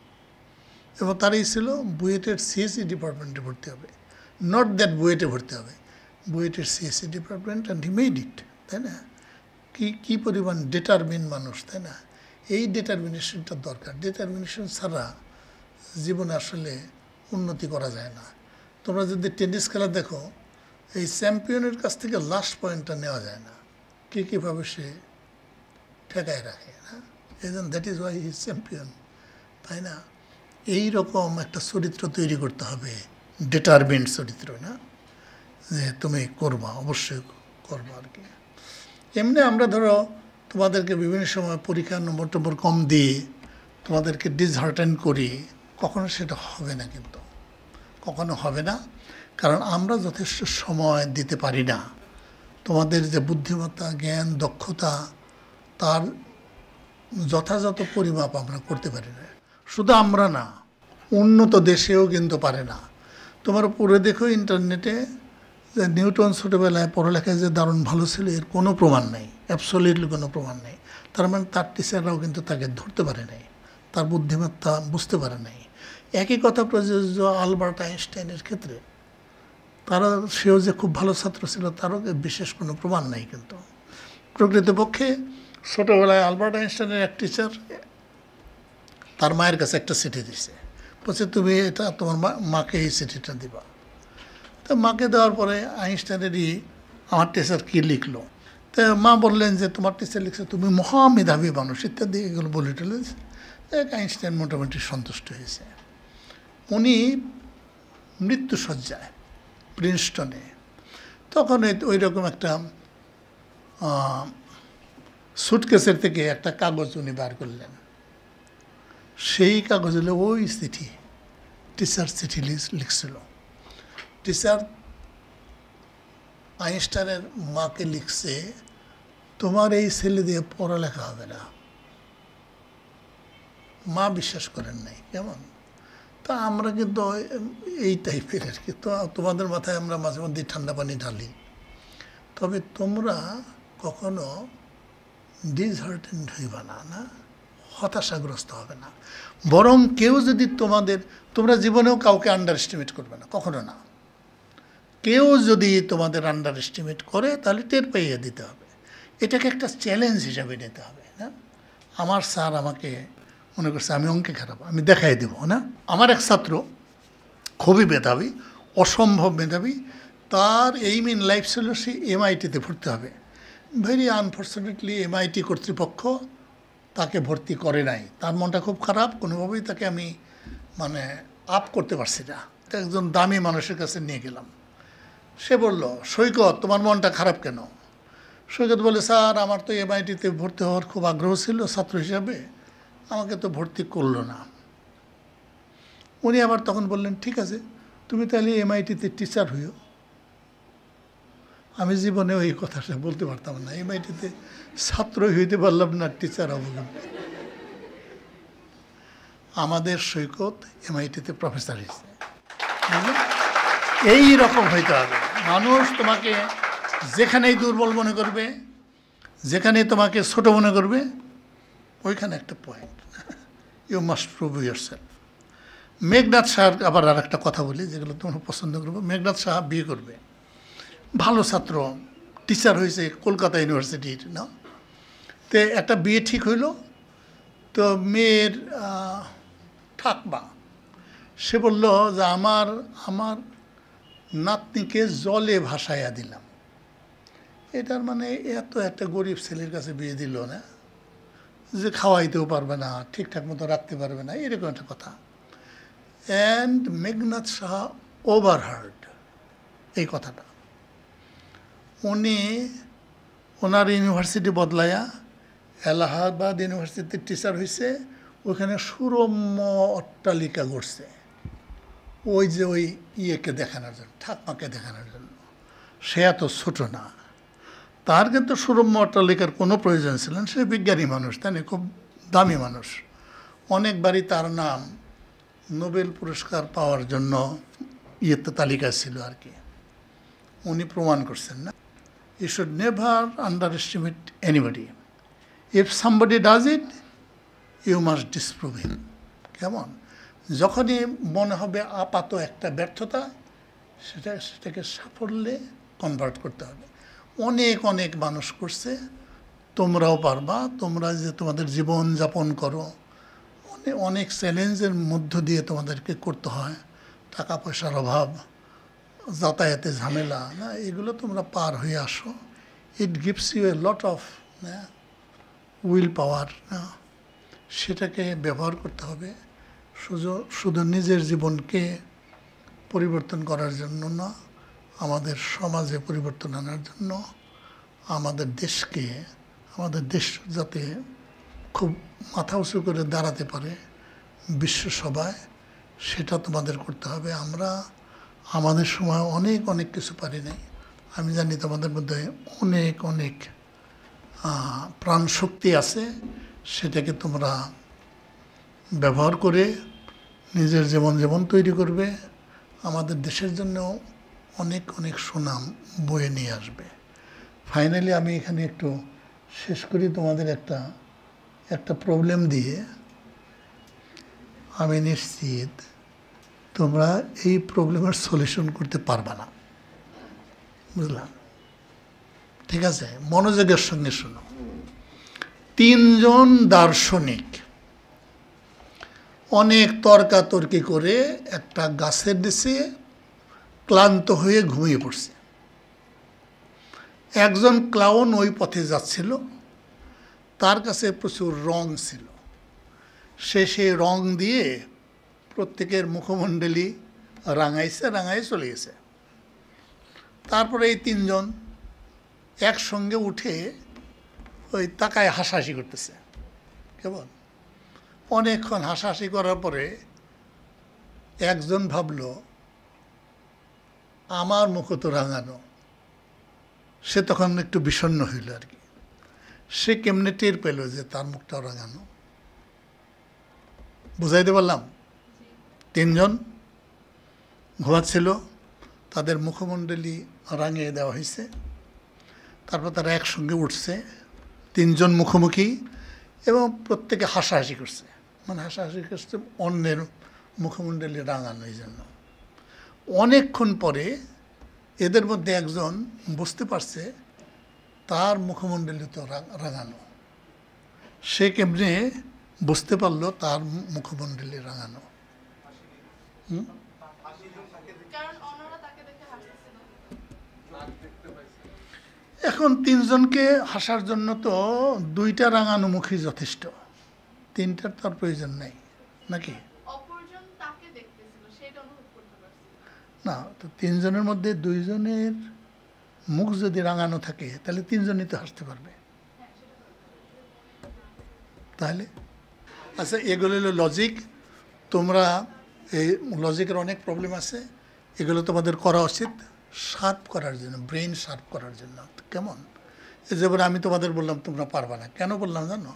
এবং তারই ছিল বুয়েটের সিএসসি ডিপার্টমেন্টে ভর্তি হবে। নট দ্যাট বুয়েটে ভর্তি হবে, বুয়েটের CSC department, and he made it, তাই না? কী পরিমাণ ডিটারমিন মানুষ, তাই না? এই ডিটারমিনেশনটা দরকার। ডিটারমিনেশন ছাড়া জীবনে আসলে উন্নতি করা যায় না। তোমরা যদি টেনিস খেলা দেখো, এই চ্যাম্পিয়নের কাছ থেকে লাস্ট পয়েন্টটা নেওয়া যায় না, কীভাবে সে ঠেকায় রাখে, না? That is why he champion, তাই না? এই রকম একটা চরিত্র তৈরি করতে হবে, ডিটারমিন্ড চরিত্র, না? যে তুমি করবা, অবশ্যই করবা আর কি। এমনি আমরা ধরো তোমাদেরকে বিভিন্ন সময় পরীক্ষার নম্বর কম দিয়ে তোমাদেরকে ডিসহার্টেন করি, কখনো সেটা হবে না, কিন্তু কখনো হবে না। কারণ আমরা যথেষ্ট সময় দিতে পারি না। তোমাদের যে বুদ্ধিমত্তা, জ্ঞান, দক্ষতা, তার যথাযথ পরিমাপ আমরা করতে পারি না। শুধু আমরা না, উন্নত দেশেও কিন্তু পারে না। তোমার পড়ে দেখো ইন্টারনেটে যে নিউটন ছোটোবেলায় পড়ালেখায় যে দারুণ ভালো ছিল, এর কোনো প্রমাণ নেই, অ্যাবসলিউটলি কোনো প্রমাণ নেই। তার মানে তার টিচাররাও কিন্তু তাকে ধরতে পারে নাই, তার বুদ্ধিমত্তা বুঝতে পারে নাই। একই কথা প্রযোজ্য আলবার্ট আইনস্টাইনের ক্ষেত্রে। সেও যে খুব ভালো ছাত্র ছিল, তারও বিশেষ কোনো প্রমাণ নাই। কিন্তু প্রকৃতপক্ষে ছোটোবেলায় আলবার্ট আইনস্টাইনের এক টিচার তার মায়ের কাছে একটা চিঠি দিছে, বলছে তুমি এটা তোমার মাকে এই চিঠিটা দিবা। তো মাকে দেওয়ার পরে আইনস্টাইনেরই আমার টিচার কী লিখলো, তো মা বললেন যে তোমার টিচার লিখছে তুমি মহামেধাবী মানুষ ইত্যাদি, এগুলো বলে টলে আইনস্টাইন মোটামুটি সন্তুষ্ট হয়েছে। উনি মৃত্যুসজ্জায় প্রিন্সটনে, তখন ওই রকম একটা সুটকেসের থেকে একটা কাগজ উনি বার করলেন। সেই কাগজ হলো ওই চিঠি, টিচার চিঠি লিখছিল। টিচার আইনস্টাইনের মাকে লিখছে, তোমার এই ছেলে দিয়ে পড়ালেখা হবে না। মা বিশ্বাস করেন নাই। কেমন? তা আমরা কিন্তু এই টাইপের আর কি। তো তোমাদের মাথায় আমরা মাঝে মধ্যে ঠান্ডা পানি ঢালি, তবে তোমরা কখনো ডিসহার্টেন্ড হইবা না, না হতাশাগ্রস্ত হবে না। বরং কেউ যদি তোমরা জীবনেও কাউকে আন্ডার এস্টিমেট করবে না, কখনো না। কেউ যদি তোমাদের আন্ডার এস্টিমেট করে, তাহলে টের পাইয়ে দিতে হবে। এটাকে একটা চ্যালেঞ্জ হিসাবে নিতে হবে, না? আমার স্যার আমাকে মনে করছে আমি অঙ্কে খারাপ, আমি দেখাই দেবো, না? আমার এক ছাত্র খুবই মেধাবী, অসম্ভব মেধাবী, তার এইম ইন লাইফ ছিল সে এমআইটিতে ভর্তি হবে। ভেরি আনফর্চুনেটলি এমআইটি কর্তৃপক্ষ তাকে ভর্তি করে নাই। তার মনটা খুব খারাপ, কোনোভাবেই তাকে আমি আপ করতে পারছি না। একজন দামি মানুষের কাছে নিয়ে গেলাম। সে বলল, সৈকত তোমার মনটা খারাপ কেন? সৈকত বলে, স্যার আমার তো এমআইটিতে ভর্তি হওয়ার খুব আগ্রহ ছিল ছাত্র হিসাবে, আমাকে তো ভর্তি করলো না। উনি আবার তখন বললেন, ঠিক আছে তুমি তাহলে এমআইটিতে টিচার হইও। আমি জীবনে ওই কথাটা বলতে পারতাম না, এমআইটিতে ছাত্র হইতে পারলাম না, টিচার হব। আমাদের সৈকত MIT-তে প্রফেসর হয়েছে। এই রকম হইতে হবে। মানুষ তোমাকে যেখানেই দুর্বল মনে করবে, যেখানে তোমাকে ছোট মনে করবে, ওইখানে একটা point, you must prove yourself. Meghnath সাহার আবার আর একটা কথা বলি, যেগুলো তোমরা পছন্দ করবে। মেঘনাথ সাহা বিয়ে করবে, ভালো ছাত্র, টিচার হয়েছে কলকাতা ইউনিভার্সিটির না। তো একটা বিয়ে ঠিক হইল, তো মেয়ের ঠাকমা সে বলল যে আমার নাতনিকে জলে ভাসাইয়া দিলাম। এটার মানে এত একটা গরিব ছেলের কাছে বিয়ে দিল না, যে খাওয়াইতেও পারবে না, ঠিকঠাক মতো রাখতে পারবে না, এরকম একটা কথা। অ্যান্ড মেঘনাথ সাহা ওভারহার্ড এই কথাটা। উনি ওনার ইউনিভার্সিটি বদলাইয়া এলাহাবাদ ইউনিভার্সিটির টিচার হয়েছে, ওখানে সুরম্য অট্টালিকা গড়ছে, ওই যে ওই ইয়েকে দেখানোর জন্য, ঠাকমাকে দেখানোর জন্য। সে এত ছোট না, তার কিন্তু সুরম্য অট্টালিকার কোনো প্রয়োজন ছিল না। সে বিজ্ঞানী মানুষ, তাই না, খুব দামি মানুষ। অনেকবারই তার নাম নোবেল পুরস্কার পাওয়ার জন্য ইয়েতে তালিকা ছিল আর কি। উনি প্রমাণ করছেন না, you should never underestimate anybody. If somebody does it, you must disprove him. কেমন? যখনই মনে হবে আপাত একটা ব্যর্থতা, সেটাকে সাফল্যে কনভার্ট করতে হবে। অনেক অনেক মানুষ করছে, তোমরাও পারবা। তোমরা যে তোমাদের জীবন যাপন করো, অনেক চ্যালেঞ্জের মধ্য দিয়ে তোমাদেরকে করতে হয়, টাকা পয়সার অভাব, যাতায়াতে ঝামেলা না, এগুলো তোমরা পার হয়ে আসো। It gives you a lot of will power না, সেটাকে ব্যবহার করতে হবে শুধু নিজের জীবনকে পরিবর্তন করার জন্য না, আমাদের সমাজে পরিবর্তন আনার জন্য, আমাদের দেশ যাতে খুব মাথা উঁচু করে দাঁড়াতে পারে বিশ্বসভায়, সেটা তোমাদের করতে হবে। আমরা আমাদের সময় অনেক কিছু পারি নাই। আমি জানি তোমাদের মধ্যে অনেক প্রাণ শক্তি আছে, সেটাকে তোমরা ব্যবহার করে নিজের জীবন তৈরি করবে, আমাদের দেশের জন্য অনেক সুনাম বয়ে নিয়ে আসবে। ফাইনালি আমি এখানে একটু শেষ করি তোমাদের একটা প্রবলেম দিয়ে। আমি নিশ্চিত তোমরা এই প্রবলেমের সলিউশন করতে পারবা না, বুঝলাম? ঠিক আছে, মনোযোগের সঙ্গে শোনো। 3 জন দার্শনিক অনেক তর্কাতর্কি করে একটা গাছের নিচে ক্লান্ত হয়ে ঘুমিয়ে পড়ছে। একজন ক্লাউন ওই পথে যাচ্ছিল, তার কাছে প্রচুর রং ছিল। সে সেই রং দিয়ে প্রত্যেকের মুখমণ্ডলী রাঙায় চলে গেছে। তারপরে এই 3 জন একসঙ্গে উঠে ওই তাকায় হাসাহাসি করতেছে। কেমন? অনেকক্ষণ হাসাহাসি করার পরে একজন ভাবল, আমার মুখ তো রাঙানো। সে তখন একটু বিষণ্ণ হইল আর কি। সে কেমনে টের পেল যে তার মুখটাও রাঙানো? বুঝাইতে পারলাম? 3 জন ঘুমাচ্ছিল, তাদের মুখমণ্ডলী রাঙিয়ে দেওয়া হয়েছে। তারপর তারা একসঙ্গে উঠছে, 3 জন মুখোমুখি, এবং প্রত্যেকে হাসাহাসি করছে। মানে হাসাহাসি করছে অন্যের মুখমণ্ডলী রাঙানো। এই জন্য অনেকক্ষণ পরে এদের মধ্যে একজন বুঝতে পারছে তার মুখমণ্ডলী তো রাঙানো। সে কেমনে বুঝতে পারলো তার মুখমণ্ডলী রাঙানো? এখন 3 জনকে হাসার জন্য তো 2টা রাঙানো মুখই যথেষ্ট, 3টার তার প্রয়োজন নেই নাকি? না, তো 3 জনের মধ্যে 2 জনের মুখ যদি রাঙানো থাকে, তাহলে 3 জনই তো হাসতে পারবে। তাহলে আচ্ছা, এগুলো হলো লজিক। তোমরা এই লজিকের অনেক প্রবলেম আছে, এগুলো তোমাদের করা উচিত শার্প করার জন্য, ব্রেন শার্প করার জন্য। কেমন? যেমন আমি তোমাদের বললাম তোমরা পারবা না, কেন বললাম জানো?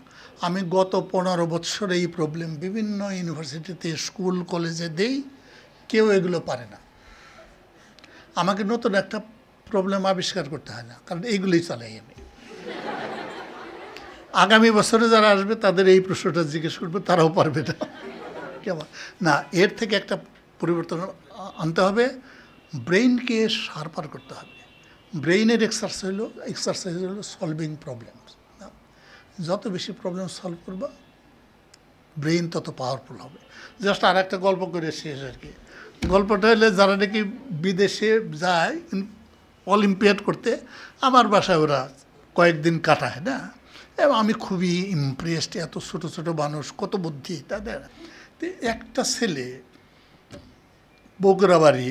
আমি গত 15 বছর এই প্রবলেম বিভিন্ন ইউনিভার্সিটিতে, স্কুল, কলেজে দেই, কেউ এগুলো পারে না। আমাকে নতুন একটা প্রবলেম আবিষ্কার করতে হয় না, কারণ এইগুলোই চালাই আমি। আগামী বছরে যারা আসবে তাদের এই প্রশ্নটা জিজ্ঞেস করবে, তারাও পারবে না। কেমন না, এর থেকে একটা পরিবর্তন আনতে হবে, ব্রেইনকে শার্পার করতে হবে। ব্রেইনের এক্সারসাইজ হলো সলভিং প্রবলেমস। যত বেশি প্রবলেম সলভ করবা ব্রেইন তত পাওয়ারফুল হবে। জাস্ট আর একটা গল্প করে শেষ আর কি। গল্পটা হলে যারা নাকি বিদেশে যায় অলিম্পিয়াড করতে, আমার বাসায় ওরা কয়েকদিন কাটায় না, এবং আমি খুবই ইমপ্রেসড, এত ছোটো ছোটো মানুষ, কত বুদ্ধি তাদের। একটা ছেলে বগুড়া বাড়ি,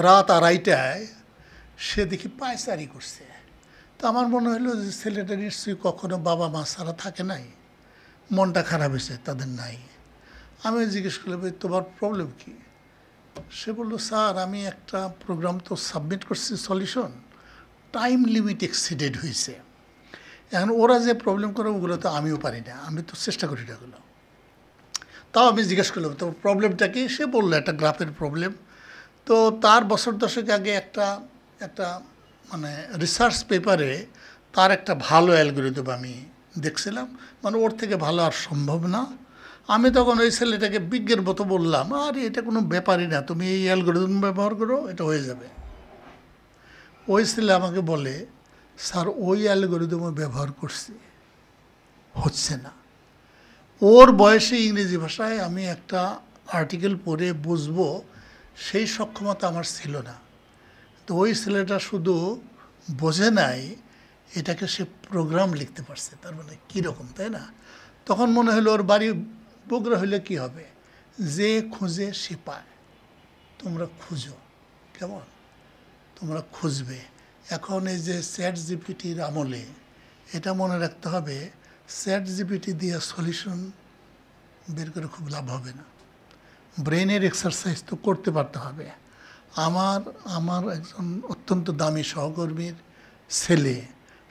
রাত 2:30টায় সে দেখি পায়চারি করছে। তো আমার মনে হলো যে ছেলেটা নিশ্চয়ই কখনো বাবা মা ছাড়া থাকে নাই, মনটা খারাপ হয়েছে, তাদের নাই। আমি জিজ্ঞেস করলাম, তোমার প্রবলেম কি? সে বললো, স্যার আমি একটা প্রোগ্রাম তো সাবমিট করছি, সলিউশন, টাইম লিমিট এক্সিডেড হয়েছে। এখন ওরা যে প্রবলেম করে ওগুলো তো আমিও পারি না, আমি তো চেষ্টা করি না ওগুলো। তাও আমি জিজ্ঞেস করলাম, তো প্রবলেমটা কি? সে বললো একটা গ্রাফের প্রবলেম। তো তার বছর দশেক আগে একটা মানে রিসার্চ পেপারে তার একটা ভালো অ্যালগরিদম আমি দেখছিলাম, মানে ওর থেকে ভালো আর সম্ভব না। আমি তখন ওই ছেলেটাকে বিজ্ঞের মতো বললাম, আরে এটা কোনো ব্যাপারই না, তুমি এই অ্যালগরিদম ব্যবহার করো, এটা হয়ে যাবে। ওই ছেলে আমাকে বলে, স্যার ওই অ্যালগরিদমও ব্যবহার করছি, হচ্ছে না। ওর বয়সে ইংরেজি ভাষায় আমি একটা আর্টিকেল পড়ে বুঝবো সেই সক্ষমতা আমার ছিল না। তো ওই ছেলেটা শুধু বোঝে নাই, এটাকে সে প্রোগ্রাম লিখতে পারছে, তার মানে কীরকম, তাই না? তখন মনে হলো ওর বাড়ি বগুড়া হলে কি হবে, যে খুঁজে সে পায়। তোমরা খুঁজো, কেমন? তোমরা খুঁজবে। এখন এই যে চ্যাট জিপিটির আমলে এটা মনে রাখতে হবে, চ্যাট জিপিটি দিয়ে সলিউশন বের করে খুব লাভ হবে না, ব্রেনের এক্সারসাইজ তো করতে পারতে হবে। আমার একজন অত্যন্ত দামি সহকর্মীর ছেলে,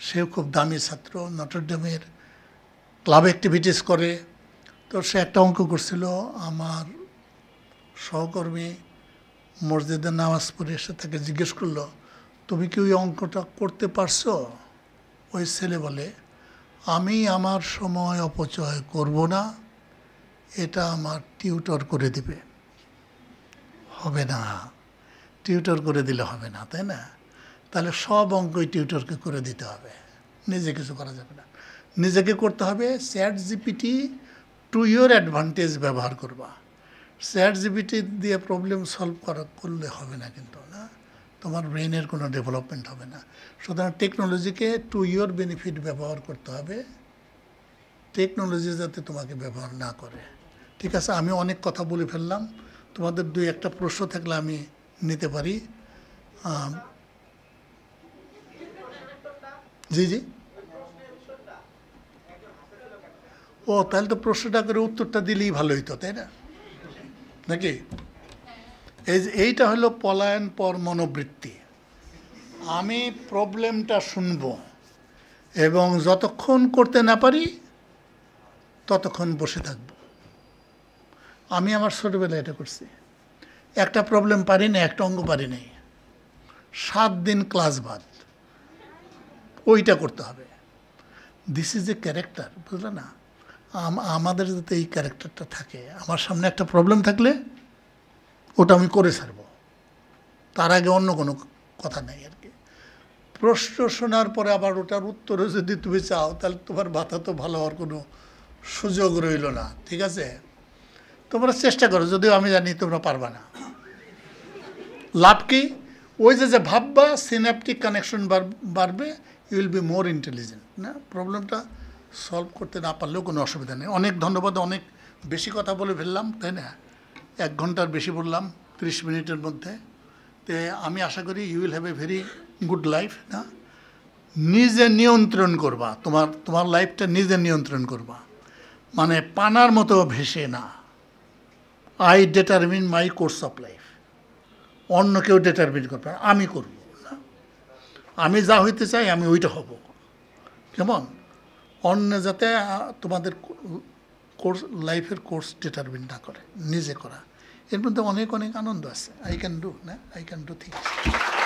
সেও খুব দামি ছাত্র, নটরডেমের ক্লাব অ্যাক্টিভিটিস করে। তো সে একটা অঙ্ক করছিল, আমার সহকর্মী মসজিদে নামাজ পড়ে এসে তাকে জিজ্ঞেস করলো, তুমি কি ওই অঙ্কটা করতে পারছো? ওই ছেলে বলে, আমি আমার সময় অপচয় করব না, এটা আমার টিউটর করে দিবে। হবে না, টিউটর করে দিলে হবে না, তাই না? তাহলে সব অঙ্কই টিউটরকে করে দিতে হবে, নিজে কিছু করা যাবে না। নিজেকে করতে হবে, chat GPT to your advantage ব্যবহার করবা। চ্যাট জিপিটি দিয়ে প্রবলেম সলভ করলে হবে না, কিন্তু না, তোমার ব্রেনের কোনো ডেভেলপমেন্ট হবে না। সুতরাং টেকনোলজিকে টু ইয়োর বেনিফিট ব্যবহার করতে হবে, টেকনোলজি যাতে তোমাকে ব্যবহার না করে। ঠিক আছে, আমি অনেক কথা বলে ফেললাম, তোমাদের 2-1টা প্রশ্ন থাকলে আমি নিতে পারি। জি জি, ও তাহলে তো প্রশ্নটা করে উত্তরটা দিলেই ভালো হইতো, তাই না? নাকি? এইটা হলো পলায়ন পর মনোবৃত্তি। আমি প্রবলেমটা শুনব এবং যতক্ষণ করতে না পারি ততক্ষণ বসে থাকব। আমি আমার ছোটোবেলায় এটা করছি, একটা প্রবলেম পারি না, একটা অঙ্ক পারি নাই, 7 দিন ক্লাস বাদ, ওইটা করতে হবে। দিস ইজ এ ক্যারেক্টার, বুঝলে না? আমাদের যাতে এই ক্যারেক্টারটা থাকে, আমার সামনে একটা প্রবলেম থাকলে ওটা আমি করে ছাড়ব, তার আগে অন্য কোনো কথা নেই আর কি। প্রশ্ন শোনার পরে আবার ওটার উত্তরও যদি তুমি চাও, তাহলে তোমার মাথা তো ভালো হওয়ার কোনো সুযোগ রইল না। ঠিক আছে, তোমরা চেষ্টা করো, যদিও আমি জানি তোমরা পারবা না। লাভ কি? ওই যে ভাববা, সিন্যাপটিক কানেকশন বাড়বে, you will be more intelligent. না, প্রবলেমটা সলভ করতে না পারলেও কোনো অসুবিধা নেই। অনেক ধন্যবাদ, অনেক বেশি কথা বলে ফেললাম, তাই না? 1 ঘন্টার বেশি বললাম 30 মিনিটের মধ্যে। তো আমি আশা করি you will have a very good life. না, নিজে নিয়ন্ত্রণ করবা, তোমার লাইফটা নিজে নিয়ন্ত্রণ করবা, মানে পানার মতো ভেসে না। I determine my course of life, অন্য কেউ ডিটারমিন করবে না, আমি করব না। আমি যা হইতে চাই আমি ওইটা হব, কেমন? অন্য যাতে তোমাদের কোর্স, লাইফের কোর্স ডিটারমিন না করে, নিজে করা। এর মধ্যে অনেক অনেক আনন্দ আছে। আই ক্যান ডু, না, আই ক্যান ডু থিংস।